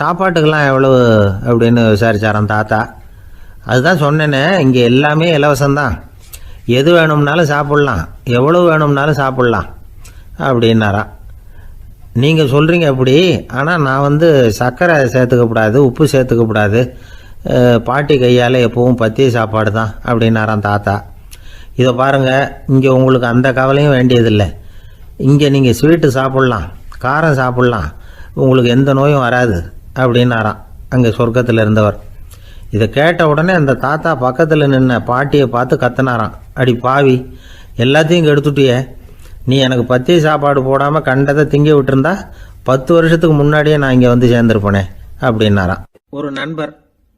சாப்பாட்டுக்கெல்லாம் எவ்வளவு அப்படின்னு விசாரிச்சாராம் தாத்தா. அதுதான் சொன்னேனே, இங்கே எல்லாமே இலவசம்தான், எது வேணும்னாலும் சாப்பிட்லாம், எவ்வளவு வேணும்னாலும் சாப்பிட்லாம் அப்படின்னாராம். நீங்கள் சொல்கிறீங்க அப்படி, ஆனால் நான் சர்க்கரை சேர்த்துக்கக்கூடாது, உப்பு சேர்த்துக்கக்கூடாது, பாட்டி கையால் எப்பவும் பத்திய சாப்பாடு தான் அப்படின்னாராம் தாத்தா. இதை பாருங்கள், இங்கே உங்களுக்கு அந்த கவலையும் வேண்டியதில்லை. இங்கே நீங்கள் ஸ்வீட்டு சாப்பிட்லாம், காரம் சாப்பிட்லாம், உங்களுக்கு எந்த நோயும் வராது அப்படின்னாராம் அங்கே சொர்க்கத்தில் இருந்தவர். இதை கேட்ட உடனே அந்த தாத்தா பக்கத்தில் நின்ன பாட்டியை பார்த்து கத்தினாராம். அடி பாவி, எல்லாத்தையும் எடுத்துட்டியே, நீ எனக்கு பத்திய சாப்பாடு போடாமல் கண்டதை திங்க விட்டுருந்தா 10 வருஷத்துக்கு முன்னாடியே நான் இங்கே சேர்ந்துருப்பேனே அப்படின்னாராம். ஒரு நண்பர்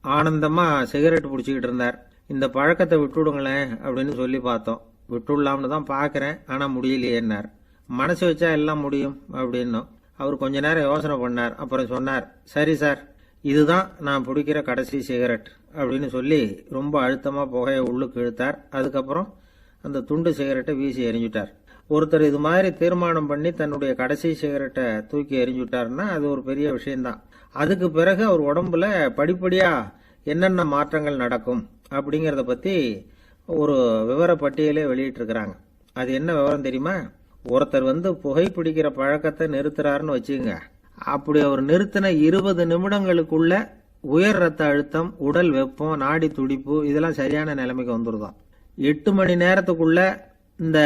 ஆனந்தமாக சிகரெட் பிடிச்சிக்கிட்டு இருந்தார். இந்த பழக்கத்தை விட்டுவிடுங்களேன் அப்படின்னு சொல்லி பார்த்தோம். விட்டுடலாம்னு தான் பார்க்குறேன், ஆனால் முடியலையேன்னார். மனசு வச்சா எல்லாம் முடியும் அப்படின்னும். அவர் கொஞ்ச நேரம் யோசனை பண்ணார். அப்புறம் சொன்னார், சரி சார், இதுதான் நான் பிடிக்கிற கடைசி சிகரெட் அப்படின்னு சொல்லி ரொம்ப அழுத்தமாக புகையை உள்ளுக்கு இழுத்தார். அதுக்கப்புறம் அந்த துண்டு சிகரெட்டை வீசி எறிஞ்சுட்டார். ஒருத்தர் இது மாதிரி தீர்மானம் பண்ணி தன்னுடைய கடைசி சிகரெட்டை தூக்கி எறிஞ்சுட்டாருன்னா அது ஒரு பெரிய விஷயம்தான். அதுக்கு பிறகு அவர் உடம்புல படிப்படியாக என்னென்ன மாற்றங்கள் நடக்கும் அப்படிங்கிறத பற்றி ஒரு விவர பட்டியலே வெளியிட்டிருக்கிறாங்க. அது என்ன விவரம் தெரியுமா? ஒருத்தர் புகைப்பிடிக்கிற பழக்கத்தை நிறுத்துறாருன்னு வச்சுங்க. அப்படி அவர் நிறுத்தின 20 நிமிடங்களுக்குள்ள உயர் ரத்த அழுத்தம், உடல் வெப்பம், நாடி துடிப்பு இதெல்லாம் சரியான நிலைமைக்கு வந்துருதான். 8 மணி நேரத்துக்குள்ள இந்த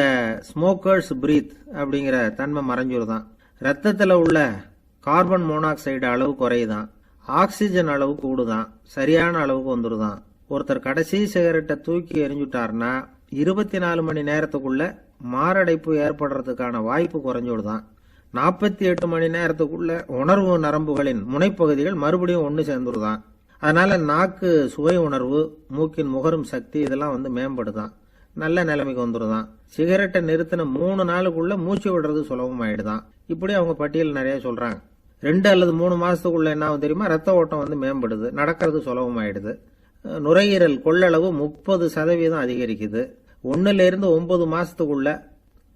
ஸ்மோக்கர்ஸ் பிரீத் அப்படிங்கிற தன்மை மறைஞ்சிருதான். ரத்தத்தில் உள்ள கார்பன் மோனாக்சைடு அளவு குறையுதான், ஆக்சிஜன் அளவு கூடுதான், சரியான அளவுக்கு வந்துருதான். ஒருத்தர் கடைசி சிகரெட்டை தூக்கி எறிஞ்சுட்டாருன்னா 24 மணி நேரத்துக்குள்ள மாரடைப்பு ஏற்படுறதுக்கான வாய்ப்பு குறைஞ்சுடுதான். 48 மணி நேரத்துக்குள்ள உணர்வு நரம்புகளின் முனைப்பகுதிகள் மறுபடியும் ஒன்று சேர்ந்துருதான். அதனால நாக்கு சுவை உணர்வு, மூக்கின் முகரும் சக்தி இதெல்லாம் மேம்படுதான், நல்ல நிலைமைக்கு வந்துருதான். சிகரெட்டை நிறுத்தின 3 நாளுக்குள்ள மூச்சு விடுறது சுலபமாயிடுதான். இப்படி அவங்க பட்டியல் நிறைய சொல்றாங்க. 2 அல்லது 3 மாசத்துக்குள்ள என்ன ஆகும் தெரியுமா? ரத்த ஓட்டம் மேம்படுது, நடக்கிறது சுலபமாயிடுது. நுரையீரல் கொள்ளளவு 30% அதிகரிக்குது. 1லிருந்து 9 மாசத்துக்குள்ள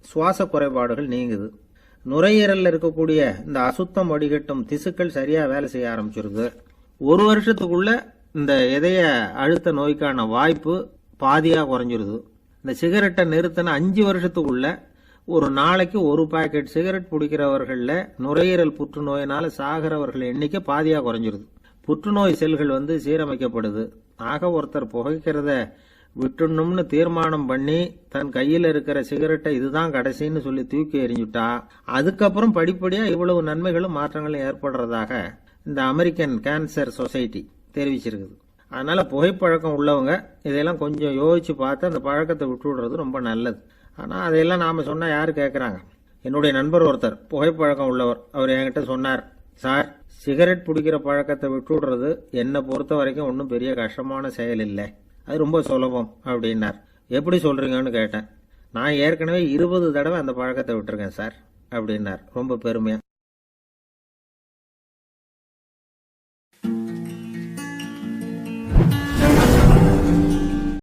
சுவாச குறைபாடுகள் நீங்குது. நுரையீரல்ல இருக்கக்கூடிய இந்த அசுத்தம் வடிகட்டும் திசுக்கள் சரியா வேலை செய்ய ஆரம்பிச்சிருது. 1 வருஷத்துக்குள்ள இந்த இதய அழுத்த நோய்க்கான வாய்ப்பு பாதியா குறைஞ்சிருது. இந்த சிகரெட்டை நிறுத்தின 5 வருஷத்துக்குள்ள ஒரு நாளைக்கு 1 பாக்கெட் சிகரெட் பிடிக்கிறவர்கள நுரையீரல் புற்றுநோயினால சாகிறவர்கள் எண்ணிக்கை பாதியா குறைஞ்சிருது. புற்றுநோய் செல்கள் சீரமைக்கப்படுது. ஆக ஒருத்தர் புகைக்கிறத விட்டுணும்னு தீர்மானம் பண்ணி தன் கையில் இருக்கிற சிகரெட்டை இதுதான் கடைசின்னு சொல்லி தூக்கி எறிஞ்சுட்டா அதுக்கப்புறம் படிப்படியா இவ்வளவு நன்மைகளும் மாற்றங்களும் ஏற்படுறதாக இந்த அமெரிக்கன் கேன்சர் சொசைட்டி தெரிவிச்சிருக்குது. அதனால புகைப்பழக்கம் உள்ளவங்க இதெல்லாம் கொஞ்சம் யோசிச்சு பார்த்து அந்த பழக்கத்தை விட்டு விடுறது ரொம்ப நல்லது. ஆனா அதையெல்லாம் நாம சொன்னா யாரு கேட்கறாங்க? என்னுடைய நண்பர் ஒருத்தர் புகைப்பழக்கம் உள்ளவர், அவர் என்கிட்ட சொன்னார், சார், சிகரெட் பிடிக்கிற பழக்கத்தை விட்டு விடுறது என்னை பொறுத்த வரைக்கும் ஒன்றும் பெரிய கஷ்டமான செயல் இல்லை, அது ரொம்ப சுலபம் அப்படின்னார். எப்படி சொல்றீங்கன்னு கேட்டேன். நான் ஏற்கனவே 20 தடவை அந்த பழக்கத்தை விட்டுருக்கேன் சார் அப்படின்னார் ரொம்ப பெருமையா.